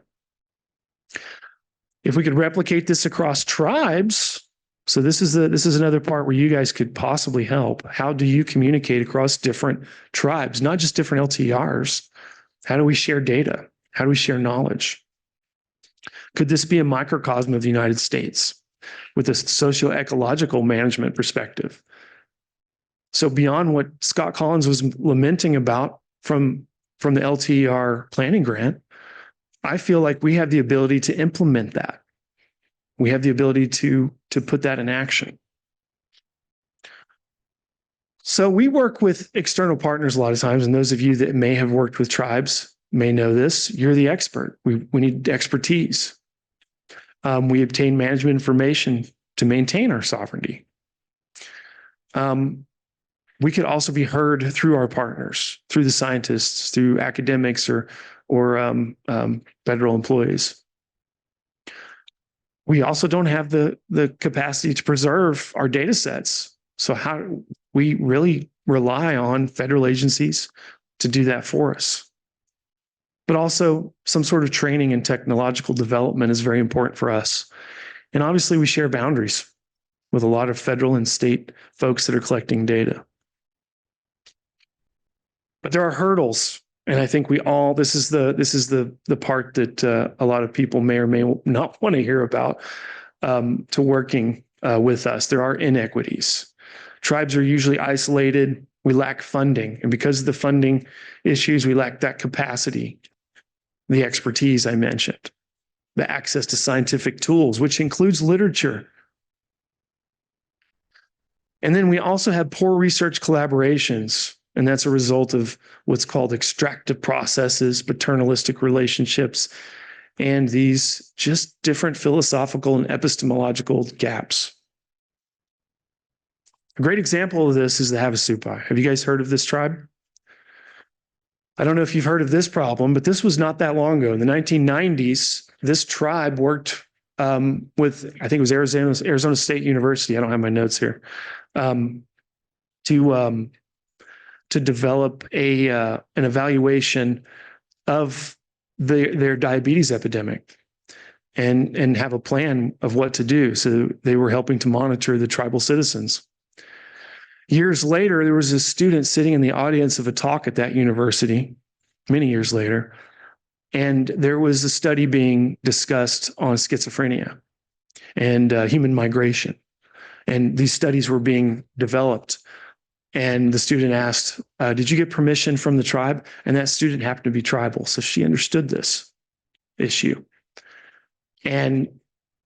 If we could replicate this across tribes, so this is another part where you guys could possibly help. How do you communicate across different tribes, not just different LTRs? How do we share data? How do we share knowledge? Could this be a microcosm of the United States with a socioecological management perspective? So beyond what Scott Collins was lamenting about from the LTER planning grant, I feel like we have the ability to implement that. We have the ability to put that in action. So we work with external partners a lot of times, and those of you that may have worked with tribes may know this. You're the expert. We need expertise. We obtain management information to maintain our sovereignty. We could also be heard through our partners, through the scientists, through academics or federal employees. We also don't have the capacity to preserve our data sets. So how we really rely on federal agencies to do that for us. But also some sort of training and technological development is very important for us. And obviously we share boundaries with a lot of federal and state folks that are collecting data. But there are hurdles. And I think this is the part that a lot of people may or may not want to hear about to working with us. There are inequities. Tribes are usually isolated. We lack funding. And because of the funding issues, we lack that capacity, the expertise I mentioned, the access to scientific tools, which includes literature. And then we also have poor research collaborations. And that's a result of what's called extractive processes, paternalistic relationships, and these just different philosophical and epistemological gaps. A great example of this is the Havasupai. Have you guys heard of this tribe? I don't know if you've heard of this problem, but this was not that long ago. In the 1990s, this tribe worked with, I think it was Arizona State University. I don't have my notes here, to develop an evaluation of their diabetes epidemic and have a plan of what to do. So they were helping to monitor the tribal citizens. Years later, there was a student sitting in the audience of a talk at that university, many years later, and there was a study being discussed on schizophrenia and human migration. And these studies were being developed. And the student asked, did you get permission from the tribe? And that student happened to be tribal. So she understood this issue. And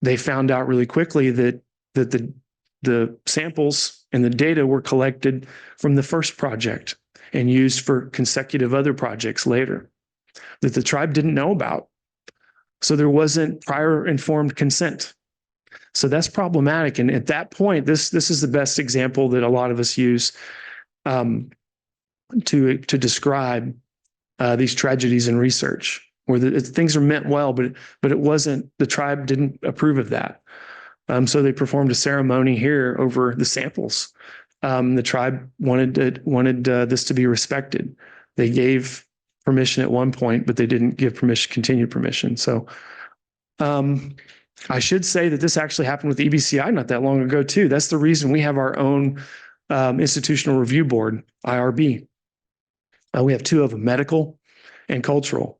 they found out really quickly that the samples and the data were collected from the first project and used for consecutive other projects later that the tribe didn't know about. So there wasn't prior informed consent. So that's problematic. And at that point, this is the best example that a lot of us use to describe these tragedies in research, where things are meant well, but it wasn't, the tribe didn't approve of that. So they performed a ceremony here over the samples the tribe wanted this to be respected. They gave permission at one point, but they didn't give continued permission. So I should say that this actually happened with EBCI not that long ago too. That's the reason we have our own institutional review board, IRB. We have two of them, medical and cultural,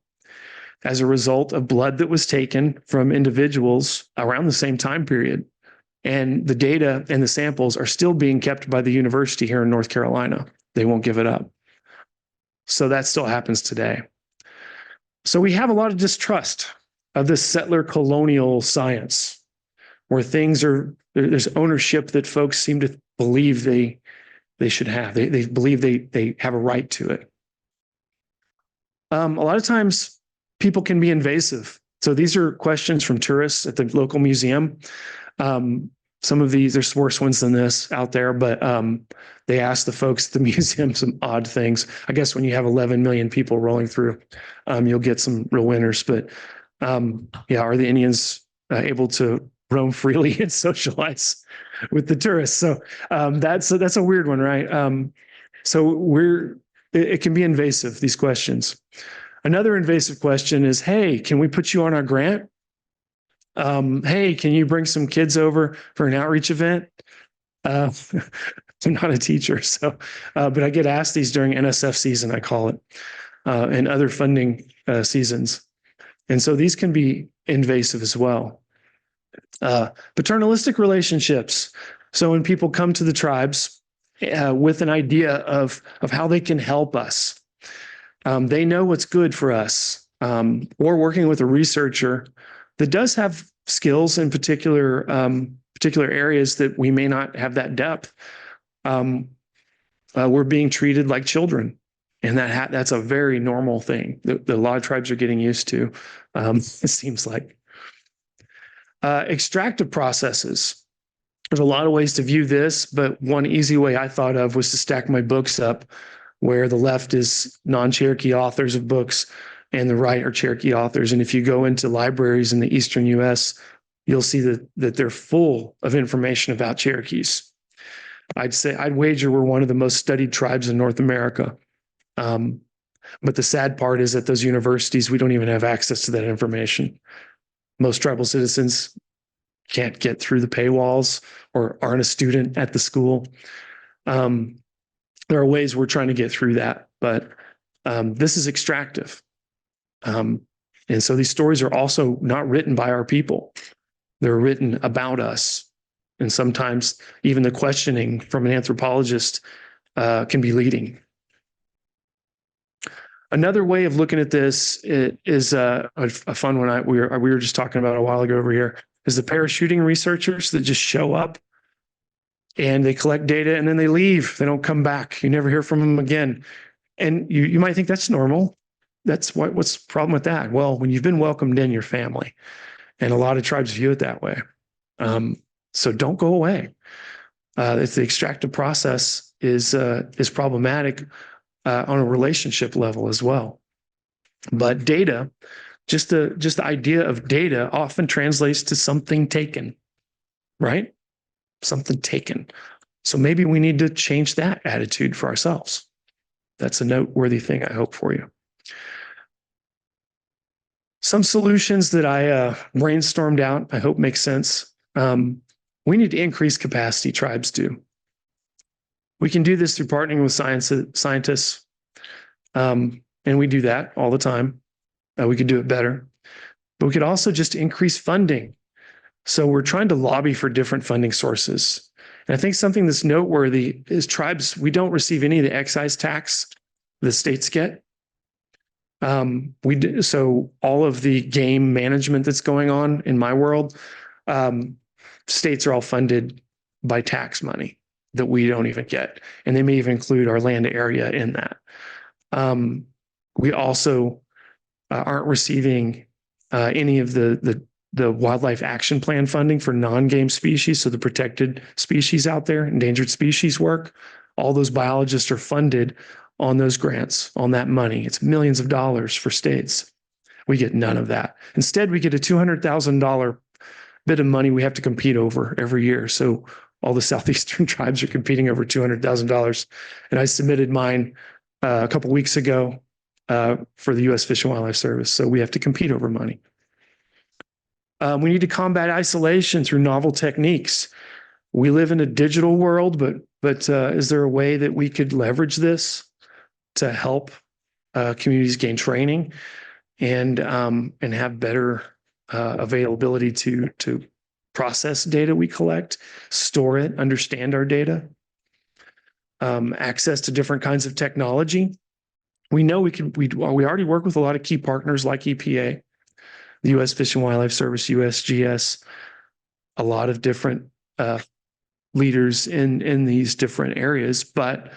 as a result of blood that was taken from individuals around the same time period. And the data and the samples are still being kept by the university here in North Carolina. They won't give it up. So that still happens today. So we have a lot of distrust of this settler colonial science, where there's ownership that folks seem to believe they should have. They believe they have a right to it. A lot of times people can be invasive. So these are questions from tourists at the local museum. Some of these, there's worse ones than this out there, but they ask the folks at the museum some odd things. I guess when you have 11 million people rolling through, you'll get some real winners. But are the Indians able to roam freely and socialize with the tourists? So that's a weird one, right? It can be invasive, these questions. Another invasive question is, hey, can we put you on our grant? Hey, can you bring some kids over for an outreach event? I'm not a teacher, so but I get asked these during NSF season, I call it, and other funding seasons. And so these can be invasive as well. Paternalistic relationships. So when people come to the tribes with an idea of how they can help us, they know what's good for us. Or working with a researcher that does have skills in particular areas that we may not have that depth. We're being treated like children, and that's a very normal thing that a lot of tribes are getting used to. It seems like extractive processes. There's a lot of ways to view this, but one easy way I thought of was to stack my books up, where the left is non-Cherokee authors of books and the right are Cherokee authors. And if you go into libraries in the Eastern US, you'll see that they're full of information about Cherokees. I'd wager we're one of the most studied tribes in North America. But the sad part is at those universities, we don't even have access to that information. Most tribal citizens can't get through the paywalls or aren't a student at the school. There are ways we're trying to get through that, but this is extractive. And so these stories are also not written by our people. They're written about us. And sometimes even the questioning from an anthropologist can be leading. Another way of looking at this is a fun one we were just talking about a while ago over here, is the parachuting researchers that just show up and they collect data and then they leave. They don't come back. You never hear from them again. And you might think that's normal. What's the problem with that? Well, when you've been welcomed in your family, and a lot of tribes view it that way. So don't go away. If the extractive process is problematic on a relationship level as well. But data, just the idea of data often translates to something taken, right? Something taken. So maybe we need to change that attitude for ourselves. That's a noteworthy thing, I hope, for you. Some solutions that I brainstormed out, I hope make sense. We need to increase capacity, tribes do. We can do this through partnering with scientists, and we do that all the time. We could do it better. But we could also just increase funding. So we're trying to lobby for different funding sources. And I think something that's noteworthy is tribes, we don't receive any of the excise tax the states get. So all of the game management that's going on in my world, states are all funded by tax money that we don't even get. And they may even include our land area in that. We also aren't receiving any of the wildlife action plan funding for non-game species. So the protected species out there, endangered species work, all those biologists are funded on those grants, on that money. It's millions of dollars for states. We get none of that. Instead, we get a $200,000 bit of money we have to compete over every year. So all the Southeastern tribes are competing over $200,000. And I submitted mine a couple weeks ago for the U.S. Fish and Wildlife Service. So we have to compete over money. We need to combat isolation through novel techniques. We live in a digital world, but is there a way that we could leverage this to help communities gain training and have better availability to process data we collect, store it, understand our data, access to different kinds of technology. We know we already work with a lot of key partners like EPA, the U.S. Fish and Wildlife Service, USGS, a lot of different leaders in these different areas. But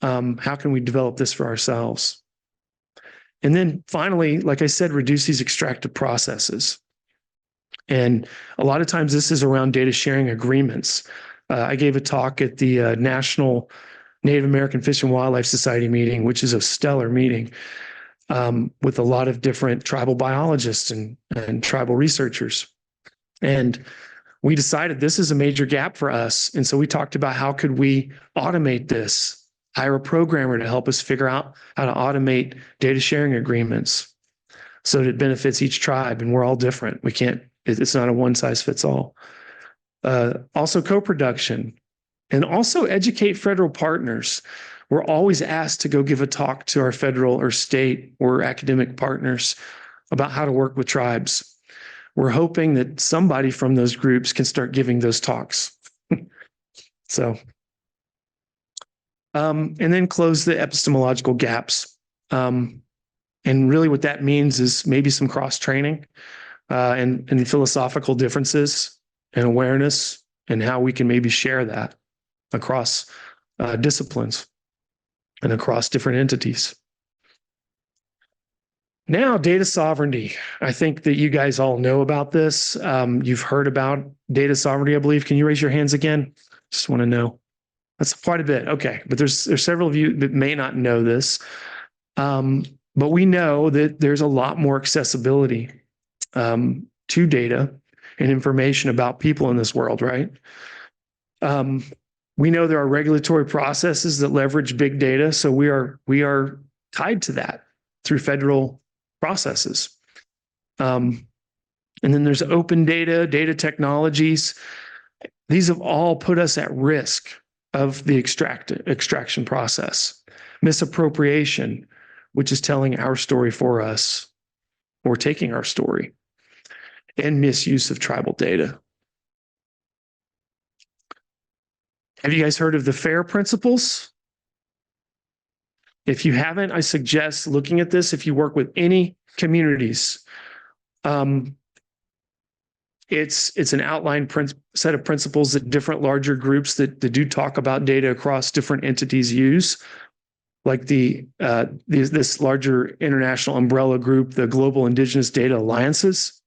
how can we develop this for ourselves? And then finally, like I said, reduce these extractive processes. And a lot of times this is around data sharing agreements. I gave a talk at the National Native American Fish and Wildlife Society meeting, which is a stellar meeting, with a lot of different tribal biologists and tribal researchers. And we decided this is a major gap for us. And so we talked about how could we automate this, hire a programmer to help us figure out how to automate data sharing agreements so that it benefits each tribe. And we're all different. It's not a one size fits all. Also co-production, and also educate federal partners. We're always asked to go give a talk to our federal or state or academic partners about how to work with tribes. We're hoping that somebody from those groups can start giving those talks. So, and then close the epistemological gaps. And really what that means is maybe some cross-training and philosophical differences and awareness and how we can maybe share that across disciplines and across different entities. Now, data sovereignty. I think that you guys all know about this. You've heard about data sovereignty, I believe. Can you raise your hands again? Just want to know. That's quite a bit. Okay, but there's several of you that may not know this. But we know that there's a lot more accessibility to data and information about people in this world, right? We know there are regulatory processes that leverage big data, so we are tied to that through federal processes. And then there's open data technologies. These have all put us at risk of the extraction process. Misappropriation, which is telling our story for us or taking our story, and misuse of tribal data. Have you guys heard of the FAIR principles? If you haven't, I suggest looking at this if you work with any communities. It's an outlined set of principles that different larger groups that do talk about data across different entities use, like this larger international umbrella group, the Global Indigenous Data Alliances.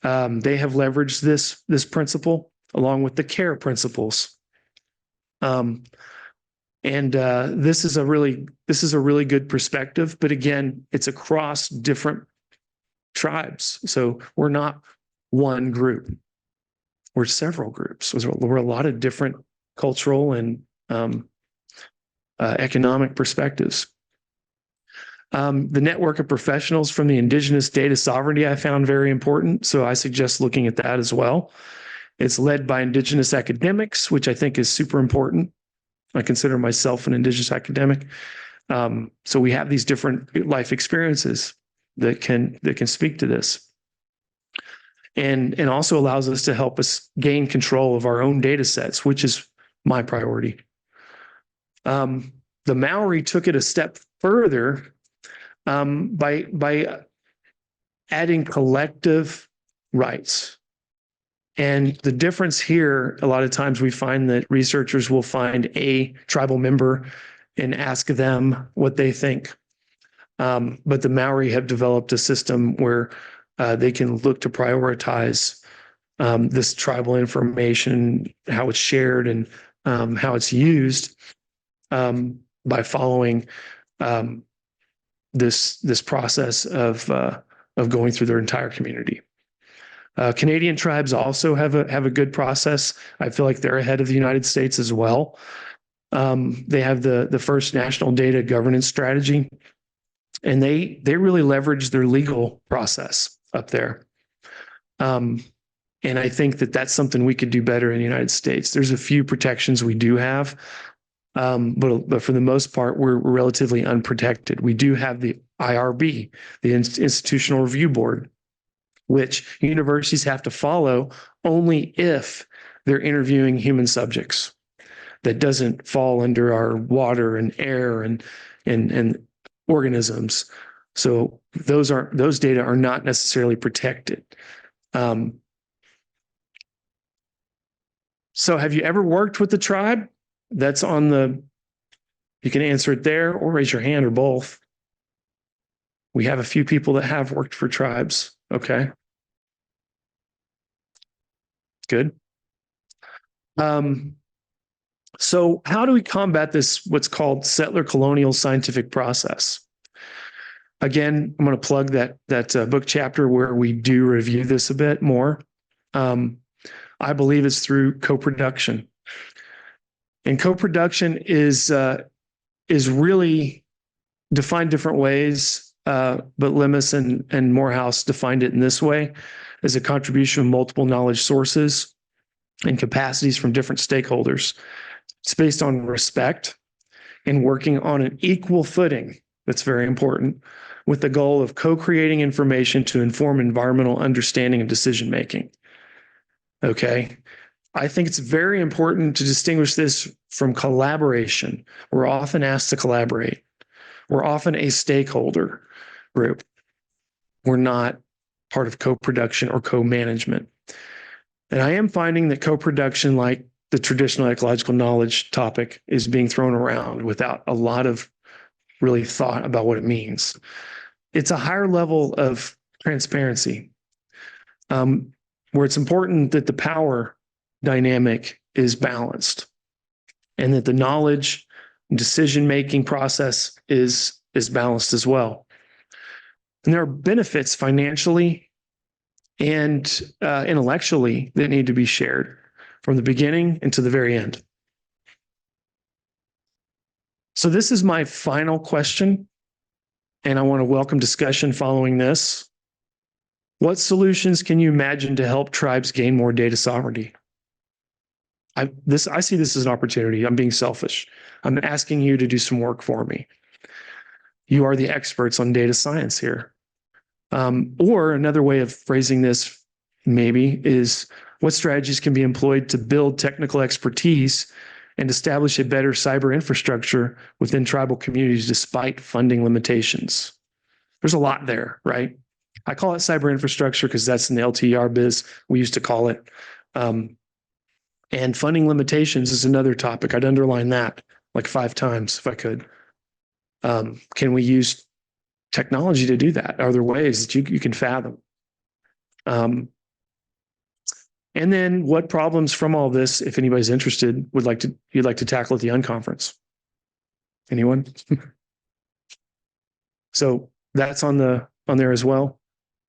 They have leveraged this principle along with the CARE principles. This is a really good perspective, but again, it's across different tribes. So we're not one group. We're several groups. We're a lot of different cultural and economic perspectives. The network of professionals from the Indigenous Data Sovereignty I found very important, so I suggest looking at that as well. It's led by Indigenous academics, which I think is super important. I consider myself an Indigenous academic. So we have these different life experiences that can speak to this. And also allows us to help us gain control of our own data sets, which is my priority. The Maori took it a step further by adding collective rights. And the difference here, a lot of times we find that researchers will find a tribal member and ask them what they think. But the Maori have developed a system where they can look to prioritize this tribal information, how it's shared and how it's used by following this process of going through their entire community. Canadian tribes also have a good process. I feel like they're ahead of the United States as well. They have the first national data governance strategy, and they really leverage their legal process up there. And I think that that's something we could do better in the United States. There's a few protections we do have, but for the most part, we're relatively unprotected. We do have the IRB, the Institutional Review Board, which universities have to follow only if they're interviewing human subjects. That doesn't fall under our water and air and organisms. So those data are not necessarily protected. So have you ever worked with the tribe? That's on you can answer it there or raise your hand or both. We have a few people that have worked for tribes. Okay. Good. So how do we combat this, what's called settler colonial scientific process? Again, I'm going to plug that book chapter where we do review this a bit more. I believe it's through co-production. And co-production is really defined different ways, but Lemus and Morehouse defined it in this way: as a contribution of multiple knowledge sources and capacities from different stakeholders. It's based on respect and working on an equal footing. That's very important, with the goal of co-creating information to inform environmental understanding and decision making. Okay. I think it's very important to distinguish this from collaboration. We're often asked to collaborate. We're often a stakeholder group. We're not part of co-production or co-management. And I am finding that co-production, like the traditional ecological knowledge topic, is being thrown around without a lot of really thought about what it means. It's a higher level of transparency, where it's important that the power dynamic is balanced and that the knowledge and decision-making process is balanced as well. And there are benefits financially and intellectually that need to be shared from the beginning and to the very end. So this is my final question, and I want to welcome discussion following this. What solutions can you imagine to help tribes gain more data sovereignty? I see this as an opportunity. I'm being selfish. I'm asking you to do some work for me. You are the experts on data science here. Or another way of phrasing this maybe is, what strategies can be employed to build technical expertise and establish a better cyber infrastructure within tribal communities despite funding limitations? There's a lot there, right? I call it cyber infrastructure because that's in the LTER biz. We used to call it. And funding limitations is another topic. I'd underline that like 5 times if I could. Can we use technology to do that? Are there ways that you can fathom? And then what problems from all this, if anybody's interested, you'd like to tackle at the unconference? Anyone? So that's on there as well.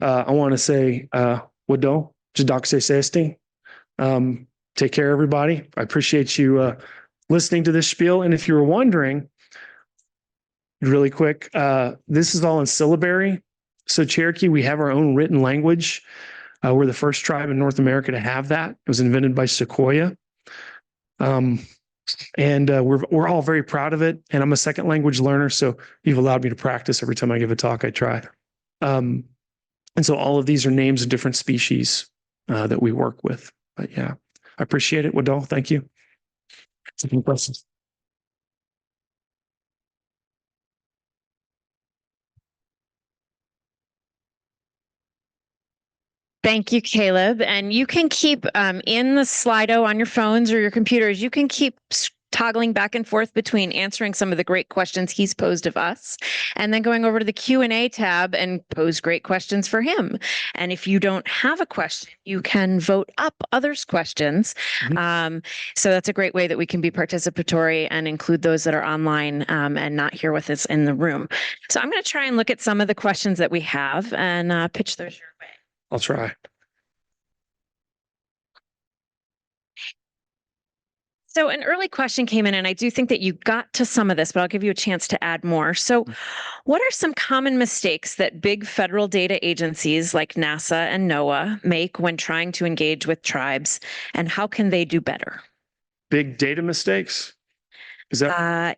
I want to say, Wado, Jadok Sesti. Take care, everybody. I appreciate you listening to this spiel. And if you were wondering, really quick, this is all in syllabary. So Cherokee, we have our own written language. We're the first tribe in North America to have that. It was invented by Sequoia. And we're all very proud of it. And I'm a second language learner, so you've allowed me to practice every time I give a talk. I try. And so all of these are names of different species that we work with. But yeah, I appreciate it, Wadal. Thank you. Any questions?
Thank you, Kaleb. And you can keep in the Slido on your phones or your computers, you can keep toggling back and forth between answering some of the great questions he's posed of us and then going over to the Q&A tab and pose great questions for him. And if you don't have a question, you can vote up others' questions. So that's a great way that we can be participatory and include those that are online and not here with us in the room. So I'm going to try and look at some of the questions that we have and pitch those your way.
I'll try.
So an early question came in, and I do think that you got to some of this, but I'll give you a chance to add more. So what are some common mistakes that big federal data agencies like NASA and NOAA make when trying to engage with tribes, and how can they do better?
Big data mistakes? Is that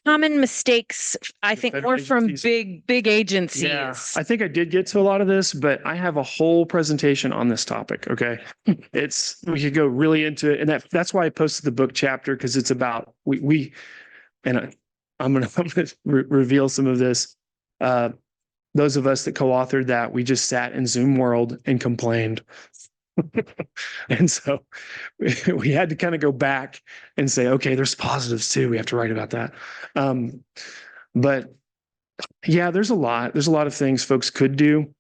Common mistakes, I think,
federal
more from
agencies?
big
Yeah,
agencies.
I think I did get to a lot of this, but I have a whole presentation on this topic. Okay. We could go really into it. And that's why I posted the book chapter, because it's about, I'm going to reveal some of this. Those of us that co-authored that, we just sat in Zoom world and complained. And so we had to kind of go back and say, okay, there's positives too. We have to write about that. But yeah, there's a lot of things folks could do.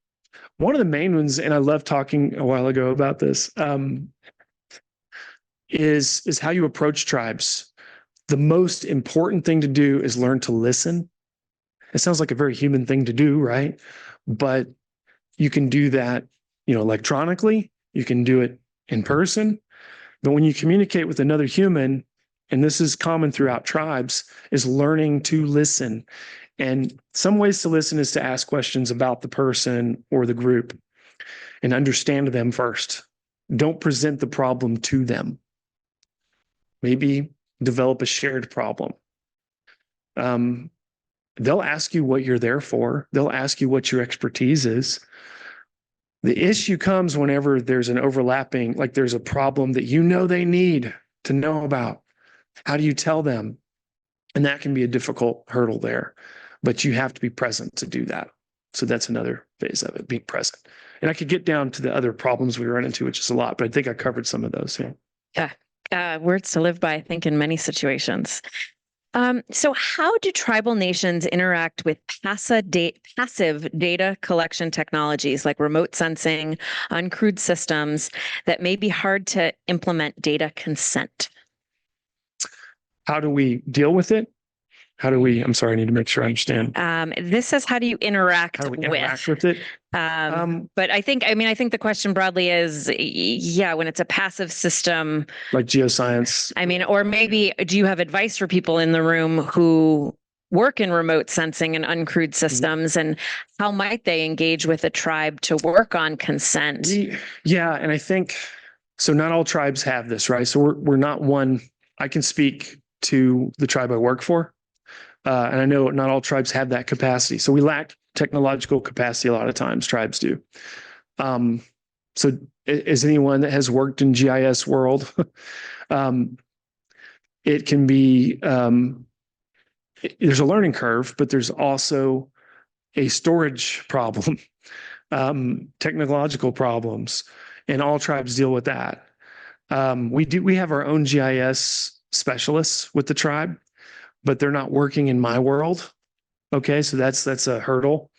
One of the main ones, and I love talking a while ago about this, is how you approach tribes. The most important thing to do is learn to listen. It sounds like a very human thing to do, right? But you can do that, electronically. You can do it in person. But when you communicate with another human, and this is common throughout tribes, is learning to listen. And some ways to listen is to ask questions about the person or the group and understand them first. Don't present the problem to them. Maybe develop a shared problem. They'll ask you what you're there for. They'll ask you what your expertise is. The issue comes whenever there's an overlapping, like there's a problem that they need to know about. How do you tell them? And that can be a difficult hurdle there, but you have to be present to do that. So that's another phase of it, being present. And I could get down to the other problems we run into, which is a lot, but I think I covered some of those.
Yeah. Words to live by, I think, in many situations. So how do tribal nations interact with passive data collection technologies like remote sensing, uncrewed systems that may be hard to implement data consent?
How do we deal with it? I'm sorry, I need to make sure I understand.
This says, how do you interact
with it?
But I think the question broadly is, yeah, when it's a passive system,
like geoscience.
Or maybe, do you have advice for people in the room who work in remote sensing and uncrewed systems, and how might they engage with a tribe to work on consent?
Yeah, and I think, so not all tribes have this, right? So we're not one. I can speak to the tribe I work for. And I know not all tribes have that capacity. So we lack technological capacity a lot of times, tribes do. So as anyone that has worked in GIS world, it can be, there's a learning curve, but there's also a storage problem, technological problems, and all tribes deal with that. We have our own GIS specialists with the tribe, but they're not working in my world. Okay, so that's a hurdle.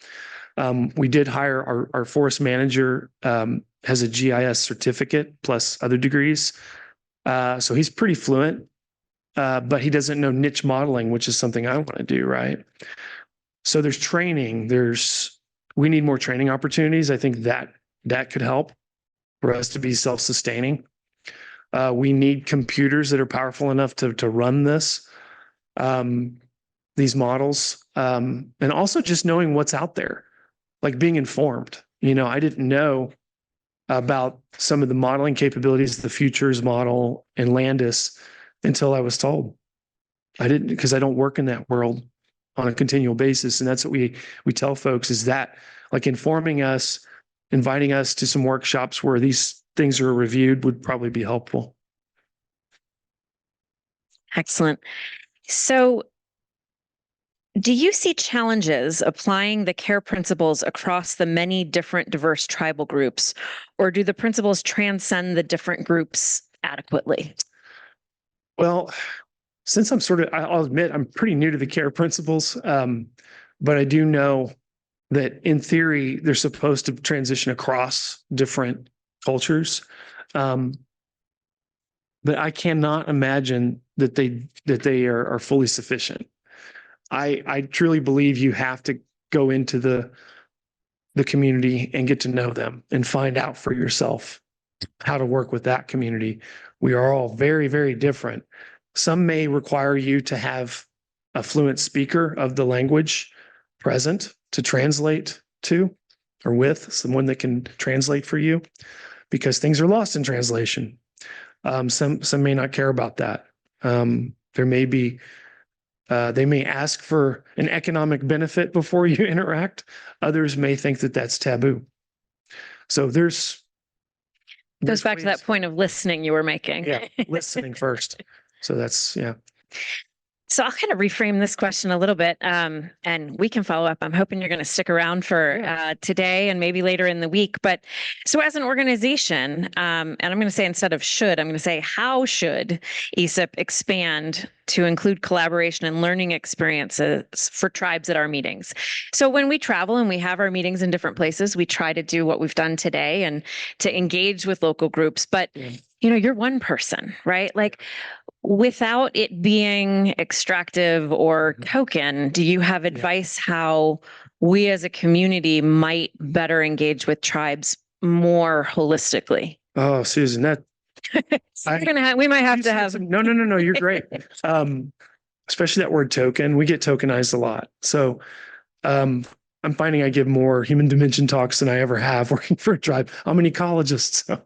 We did hire our forest manager, has a GIS certificate plus other degrees. So he's pretty fluent, but he doesn't know niche modeling, which is something I want to do, right? So there's training. We need more training opportunities. I think that could help for us to be self-sustaining. We need computers that are powerful enough to run these models, and also just knowing what's out there, like being informed. I didn't know about some of the modeling capabilities, the futures model and Landis, until I was told. I didn't, because I don't work in that world on a continual basis. And that's what we tell folks, is that, like, informing us, inviting us to some workshops where these things are reviewed would probably be helpful.
Excellent. So do you see challenges applying the care principles across the many different diverse tribal groups, or do the principles transcend the different groups adequately?
Well, since I'll admit I'm pretty new to the care principles, but I do know that in theory, they're supposed to transition across different cultures. But I cannot imagine that they are fully sufficient. I truly believe you have to go into the community and get to know them and find out for yourself how to work with that community. We are all very, very different. Some may require you to have a fluent speaker of the language present to translate to or with, someone that can translate for you, because things are lost in translation. Some may not care about that. There may be they may ask for an economic benefit before you interact. Others may think that that's taboo. So there's
Goes back to that point of listening you were making.
Yeah, listening first. So that's, yeah.
So I'll kind of reframe this question a little bit, and we can follow up. I'm hoping you're going to stick around for today and maybe later in the week. But so as an organization, and I'm going to say instead of should, I'm going to say how should ESIP expand to include collaboration and learning experiences for tribes at our meetings? So when we travel and we have our meetings in different places, we try to do what we've done today and to engage with local groups. But you're one person, right? Like, without it being extractive or token, do you have advice how we as a community might better engage with tribes more holistically?
Oh, Susan, that
we might have to have
no, you're great. Especially that word token. We get tokenized a lot. So I'm finding I give more human dimension talks than I ever have working for a tribe. I'm an ecologist. So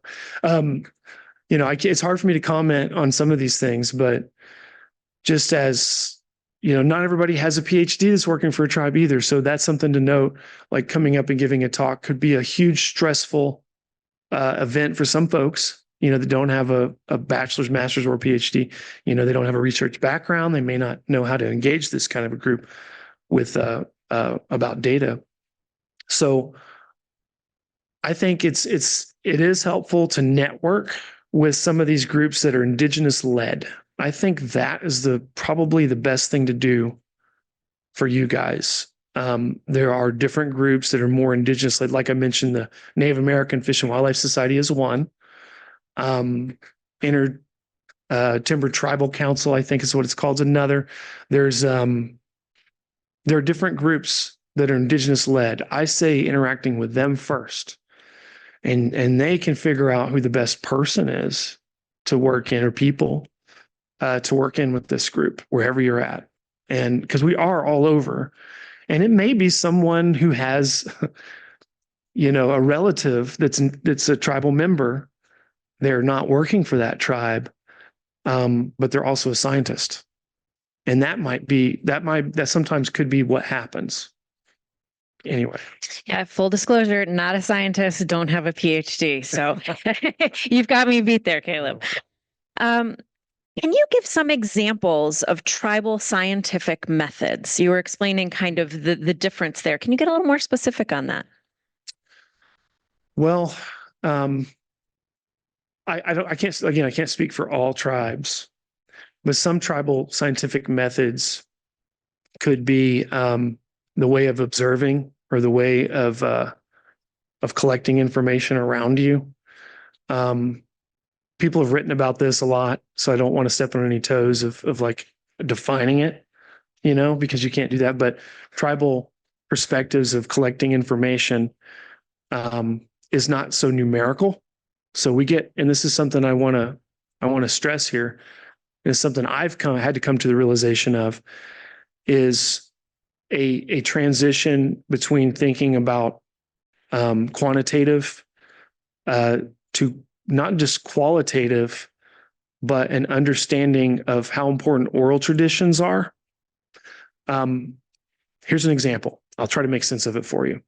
it's hard for me to comment on some of these things, but just as, not everybody has a PhD that's working for a tribe either. So that's something to note, like coming up and giving a talk could be a huge stressful event for some folks, that don't have a bachelor's, master's, or PhD. They don't have a research background. They may not know how to engage this kind of a group with about data. So I think it is helpful to network with some of these groups that are indigenous led. I think that is probably the best thing to do for you guys. There are different groups that are more indigenous led. Like I mentioned, the Native American Fish and Wildlife Society is one. Timber Tribal Council, I think is what it's called, is another. There are different groups that are indigenous led. I say interacting with them first. And they can figure out who the best person is to work in, or people to work in with this group, wherever you're at. And because we are all over, and it may be someone who has, a relative that's a tribal member. They're not working for that tribe, but they're also a scientist. And that sometimes could be what happens. Anyway.
Yeah, full disclosure, not a scientist, don't have a PhD. So you've got me beat there, Kaleb. Can you give some examples of tribal scientific methods? You were explaining kind of the difference there. Can you get a little more specific on that?
Well, I can't speak for all tribes, but some tribal scientific methods could be the way of observing, or the way of collecting information around you. People have written about this a lot, so I don't want to step on any toes of like defining it, because you can't do that. But tribal perspectives of collecting information is not so numerical. So and this is something I want to stress here. It's something I've had to come to the realization of, is a transition between thinking about quantitative to not just qualitative, but an understanding of how important oral traditions are. Here's an example. I'll try to make sense of it for you.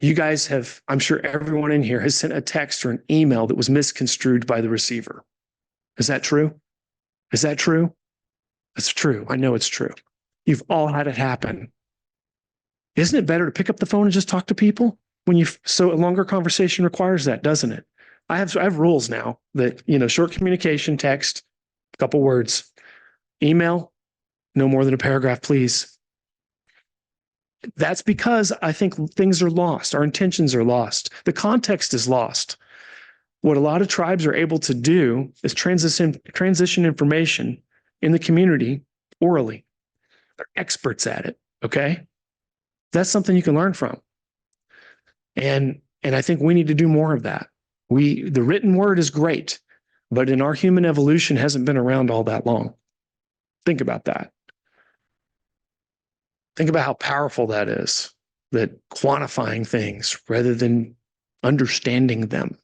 You guys have, I'm sure everyone in here has sent a text or an email that was misconstrued by the receiver. Is that true? Is that true? That's true. I know it's true. You've all had it happen. Isn't it better to pick up the phone and just talk to people? So a longer conversation requires that, doesn't it? I have rules now that, short communication, text, a couple words, email, no more than a paragraph, please. That's because I think things are lost. Our intentions are lost. The context is lost. What a lot of tribes are able to do is transition information in the community orally. They're experts at it. Okay. That's something you can learn from. And I think we need to do more of that. The written word is great, but in our human evolution hasn't been around all that long. Think about that. Think about how powerful that is, that quantifying things rather than understanding them.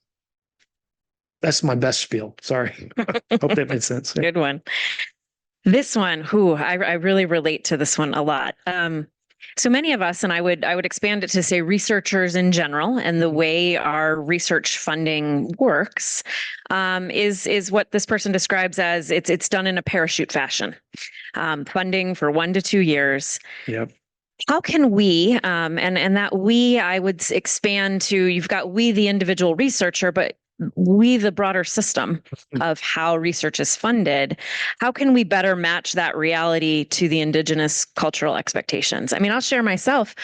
That's my best spiel. Sorry. Hope that made sense.
Good one. This one, I really relate to this one a lot. So many of us, and I would expand it to say researchers in general, and the way our research funding works is what this person describes as it's done in a parachute fashion, funding for 1 to 2 years.
Yep.
How can we, and that we, I would expand to, you've got we, the individual researcher, but we, the broader system of how research is funded, how can we better match that reality to the Indigenous cultural expectations? I mean, I'll share myself.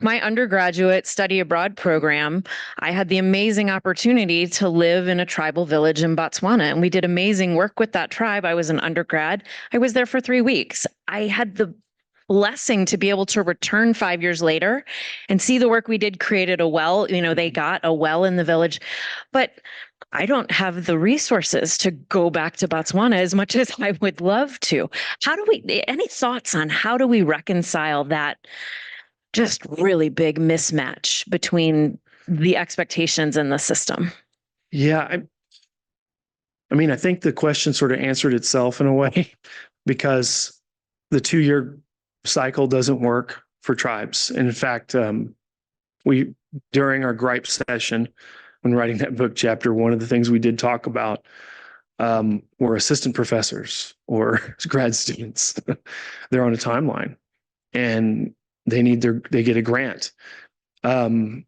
My undergraduate study abroad program, I had the amazing opportunity to live in a tribal village in Botswana, and we did amazing work with that tribe. I was an undergrad. I was there for 3 weeks. I had the blessing to be able to return 5 years later and see the work we did created a well. They got a well in the village, but I don't have the resources to go back to Botswana as much as I would love to. Any thoughts on how do we reconcile that just really big mismatch between the expectations and the system?
Yeah. I mean, I think the question sort of answered itself in a way because the 2-year cycle doesn't work for tribes. And in fact, during our gripe session, when writing that book chapter, one of the things we did talk about were assistant professors or grad students. They're on a timeline and they get a grant. And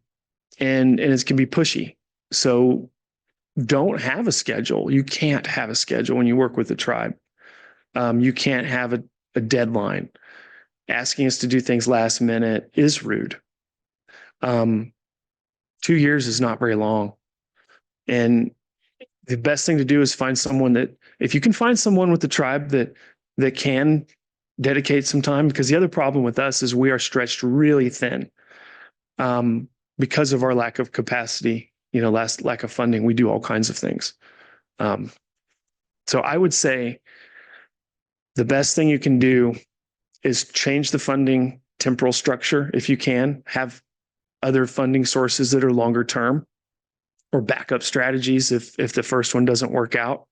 it can be pushy. So don't have a schedule. You can't have a schedule when you work with the tribe. You can't have a deadline. Asking us to do things last minute is rude. 2 years is not very long. And the best thing to do is find someone if you can find someone with the tribe that can dedicate some time, because the other problem with us is we are stretched really thin because of our lack of capacity, lack of funding. We do all kinds of things. So I would say the best thing you can do is change the funding temporal structure. If you can, have other funding sources that are longer term or backup strategies if the first one doesn't work out.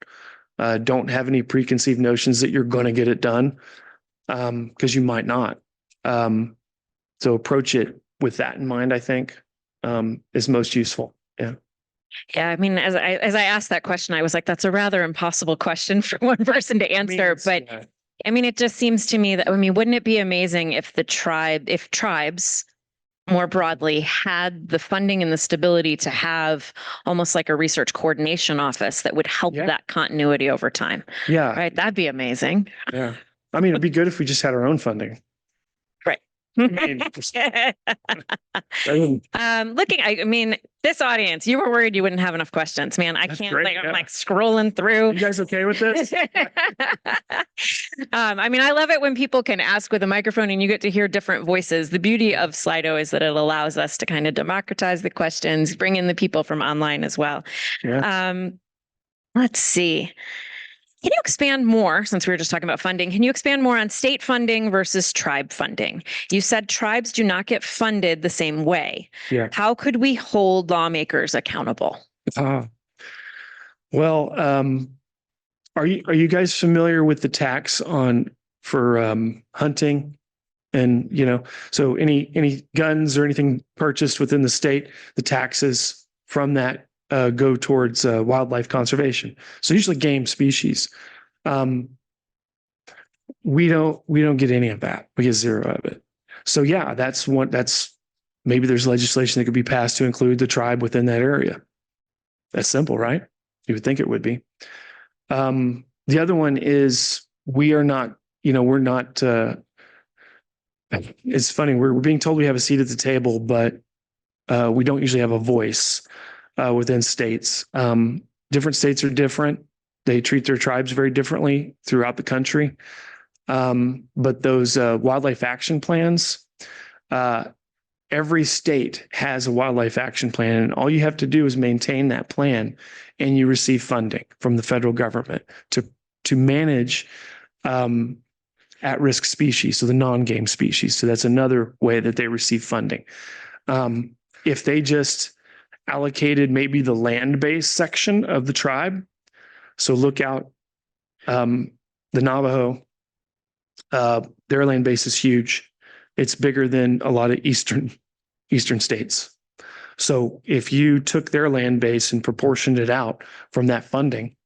Don't have any preconceived notions that you're going to get it done because you might not. So approach it with that in mind, I think, is most useful. Yeah.
Yeah, I mean, as I asked that question, I was like, that's a rather impossible question for one person to answer. I mean, it just seems to me that, wouldn't it be amazing if tribes more broadly had the funding and the stability to have almost like a research coordination office that would help that continuity over time?
Yeah.
Right. That'd be amazing.
Yeah. I mean, it'd be good if we just had our own funding.
Right. This audience, you were worried you wouldn't have enough questions, man.
That's can't, great.
I'm like scrolling through.
You guys okay with this?
I love it when people can ask with a microphone and you get to hear different voices. The beauty of Slido is that it allows us to kind of democratize the questions, bring in the people from online as well. Yeah. Let's see. Can you expand more, since we were just talking about funding, can you expand more on state funding versus tribe funding? You said tribes do not get funded the same way.
Yeah.
How could we hold lawmakers accountable?
Well, are you guys familiar with the tax for hunting? And, so any guns or anything purchased within the state, the taxes from that go towards wildlife conservation. So usually game species. We don't get any of that. We get zero of it. So yeah, maybe there's legislation that could be passed to include the tribe within that area. That's simple, right? You would think it would be. The other one is we're not, it's funny. We're being told we have a seat at the table, but we don't usually have a voice within states. Different states are different. They treat their tribes very differently throughout the country. But those wildlife action plans, every state has a wildlife action plan, and all you have to do is maintain that plan, and you receive funding from the federal government to manage at-risk species, so the non-game species. So that's another way that they receive funding. If they just allocated maybe the land-based section of the tribe, so look out, the Navajo, their land base is huge. It's bigger than a lot of eastern states. So if you took their land base and proportioned it out from that funding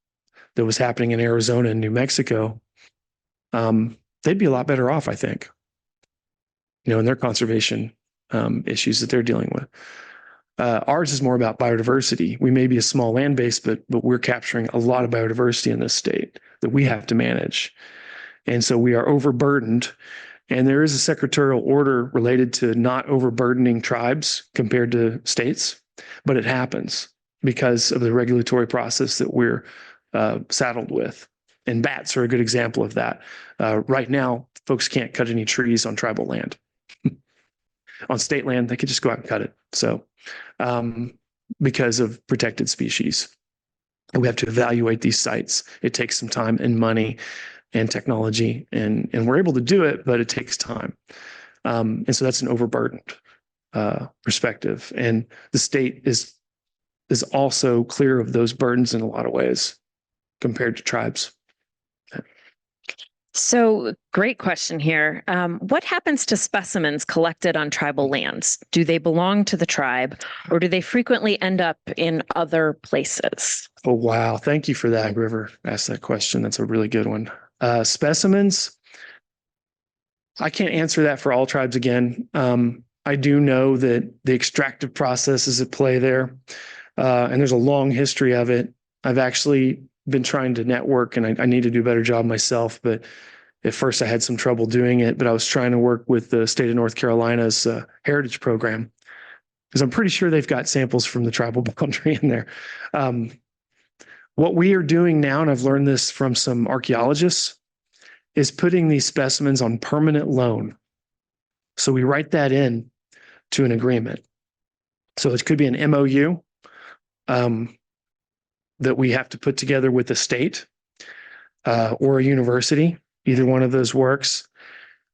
that was happening in Arizona and New Mexico, they'd be a lot better off, I think, in their conservation issues that they're dealing with. Ours is more about biodiversity. We may be a small land base, but we're capturing a lot of biodiversity in this state that we have to manage. And so we are overburdened. And there is a secretarial order related to not overburdening tribes compared to states, but it happens because of the regulatory process that we're saddled with. And bats are a good example of that. Right now, folks can't cut any trees on tribal land. On state land, they could just go out and cut it. So because of protected species, and we have to evaluate these sites. It takes some time and money and technology, and we're able to do it, but it takes time. And so that's an overburdened perspective. And the state is also clear of those burdens in a lot of ways compared to tribes.
So great question here. What happens to specimens collected on tribal lands? Do they belong to the tribe, or do they frequently end up in other places?
Oh, wow. Thank you for that, River. Asked that question. That's a really good one. Specimens, I can't answer that for all tribes again. I do know that the extractive process is at play there, and there's a long history of it. I've actually been trying to network, and I need to do a better job myself, but at first I had some trouble doing it, but I was trying to work with the state of North Carolina's heritage program, because I'm pretty sure they've got samples from the tribal boundary in there. What we are doing now, and I've learned this from some archaeologists, is putting these specimens on permanent loan. So we write that in to an agreement. So it could be an MOU that we have to put together with the state or a university. Either one of those works.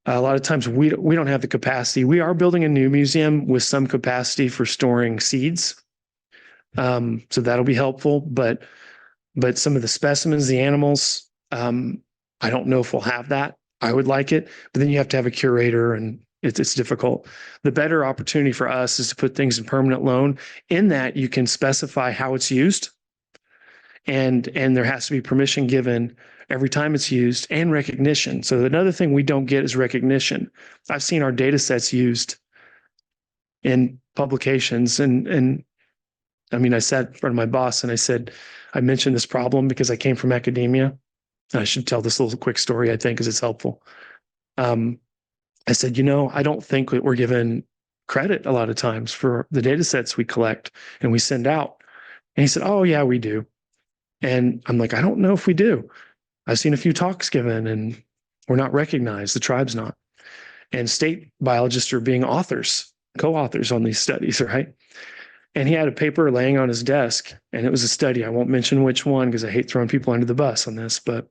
A lot of times we don't have the capacity. We are building a new museum with some capacity for storing seeds. So that'll be helpful, but some of the specimens, the animals, I don't know if we'll have that. I would like it, but then you have to have a curator, and it's difficult. The better opportunity for us is to put things in permanent loan. In that, you can specify how it's used, and there has to be permission given every time it's used, and recognition. So another thing we don't get is recognition. I've seen our data sets used in publications, and I mean, I sat in front of my boss and I said, I mentioned this problem because I came from academia. I should tell this little quick story, I think, because it's helpful. I said, I don't think that we're given credit a lot of times for the data sets we collect and we send out. And he said, oh, yeah, we do. And I'm like, I don't know if we do. I've seen a few talks given and we're not recognized. The tribe's not. And state biologists are being authors, co-authors on these studies, right? And he had a paper laying on his desk, and it was a study. I won't mention which one because I hate throwing people under the bus on this, but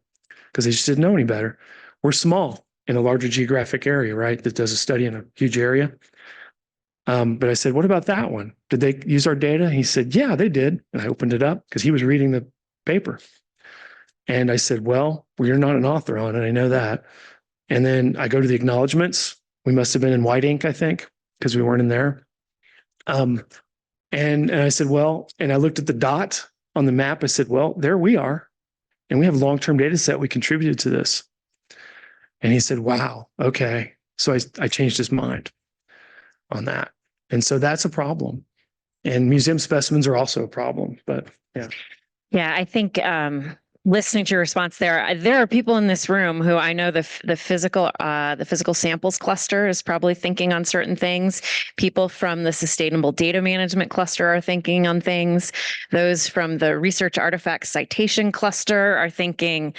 because they just didn't know any better. We're small in a larger geographic area, right? That does a study in a huge area. But I said, what about that one? Did they use our data? He said, yeah, they did. And I opened it up because he was reading the paper. And I said, well, you're not an author on it. I know that. And then I go to the acknowledgements. We must have been in white ink, I think, because we weren't in there. And I said, well, and I looked at the dot on the map. I said, well, there we are. And we have a long-term data set. We contributed to this. And he said, wow, okay. So I changed his mind on that. And so that's a problem. And museum specimens are also a problem, but yeah.
Yeah, I think listening to your response there are people in this room who I know the physical samples cluster is probably thinking on certain things. People from the sustainable data management cluster are thinking on things. Those from the research artifacts citation cluster are thinking,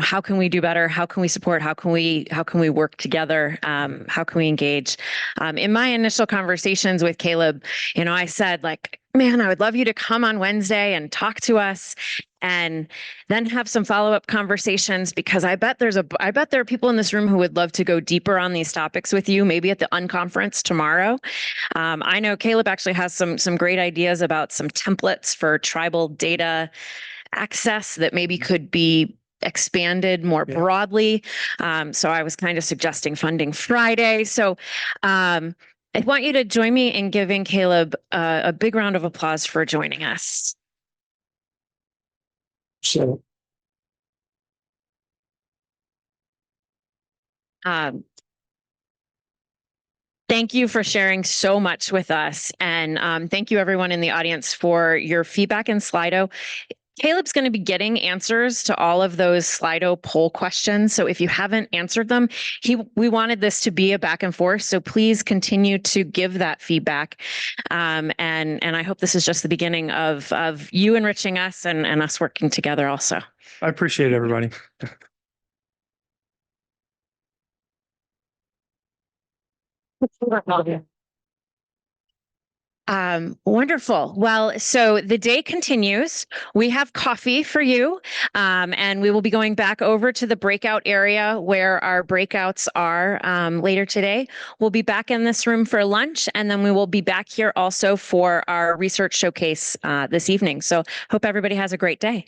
how can we do better? How can we support? How can we work together? How can we engage? In my initial conversations with Kaleb, I said, like, man, I would love you to come on Wednesday and talk to us, and then have some follow-up conversations, because I bet there are people in this room who would love to go deeper on these topics with you, maybe at the unconference tomorrow. I know Kaleb actually has some great ideas about some templates for tribal data access that maybe could be expanded more broadly. So I was kind of suggesting Funding Friday. So I want you to join me in giving Kaleb a big round of applause for joining us.
So,
Thank you for sharing so much with us. And thank you everyone in the audience for your feedback in Slido. Kaleb's going to be getting answers to all of those Slido poll questions. So if you haven't answered them, we wanted this to be a back and forth. So please continue to give that feedback. And I hope this is just the beginning of you enriching us and us working together also.
I appreciate it, everybody.
Wonderful. Well, so the day continues. We have coffee for you, and we will be going back over to the breakout area where our breakouts are later today. We'll be back in this room for lunch, and then we will be back here also for our research showcase this evening. So hope everybody has a great day.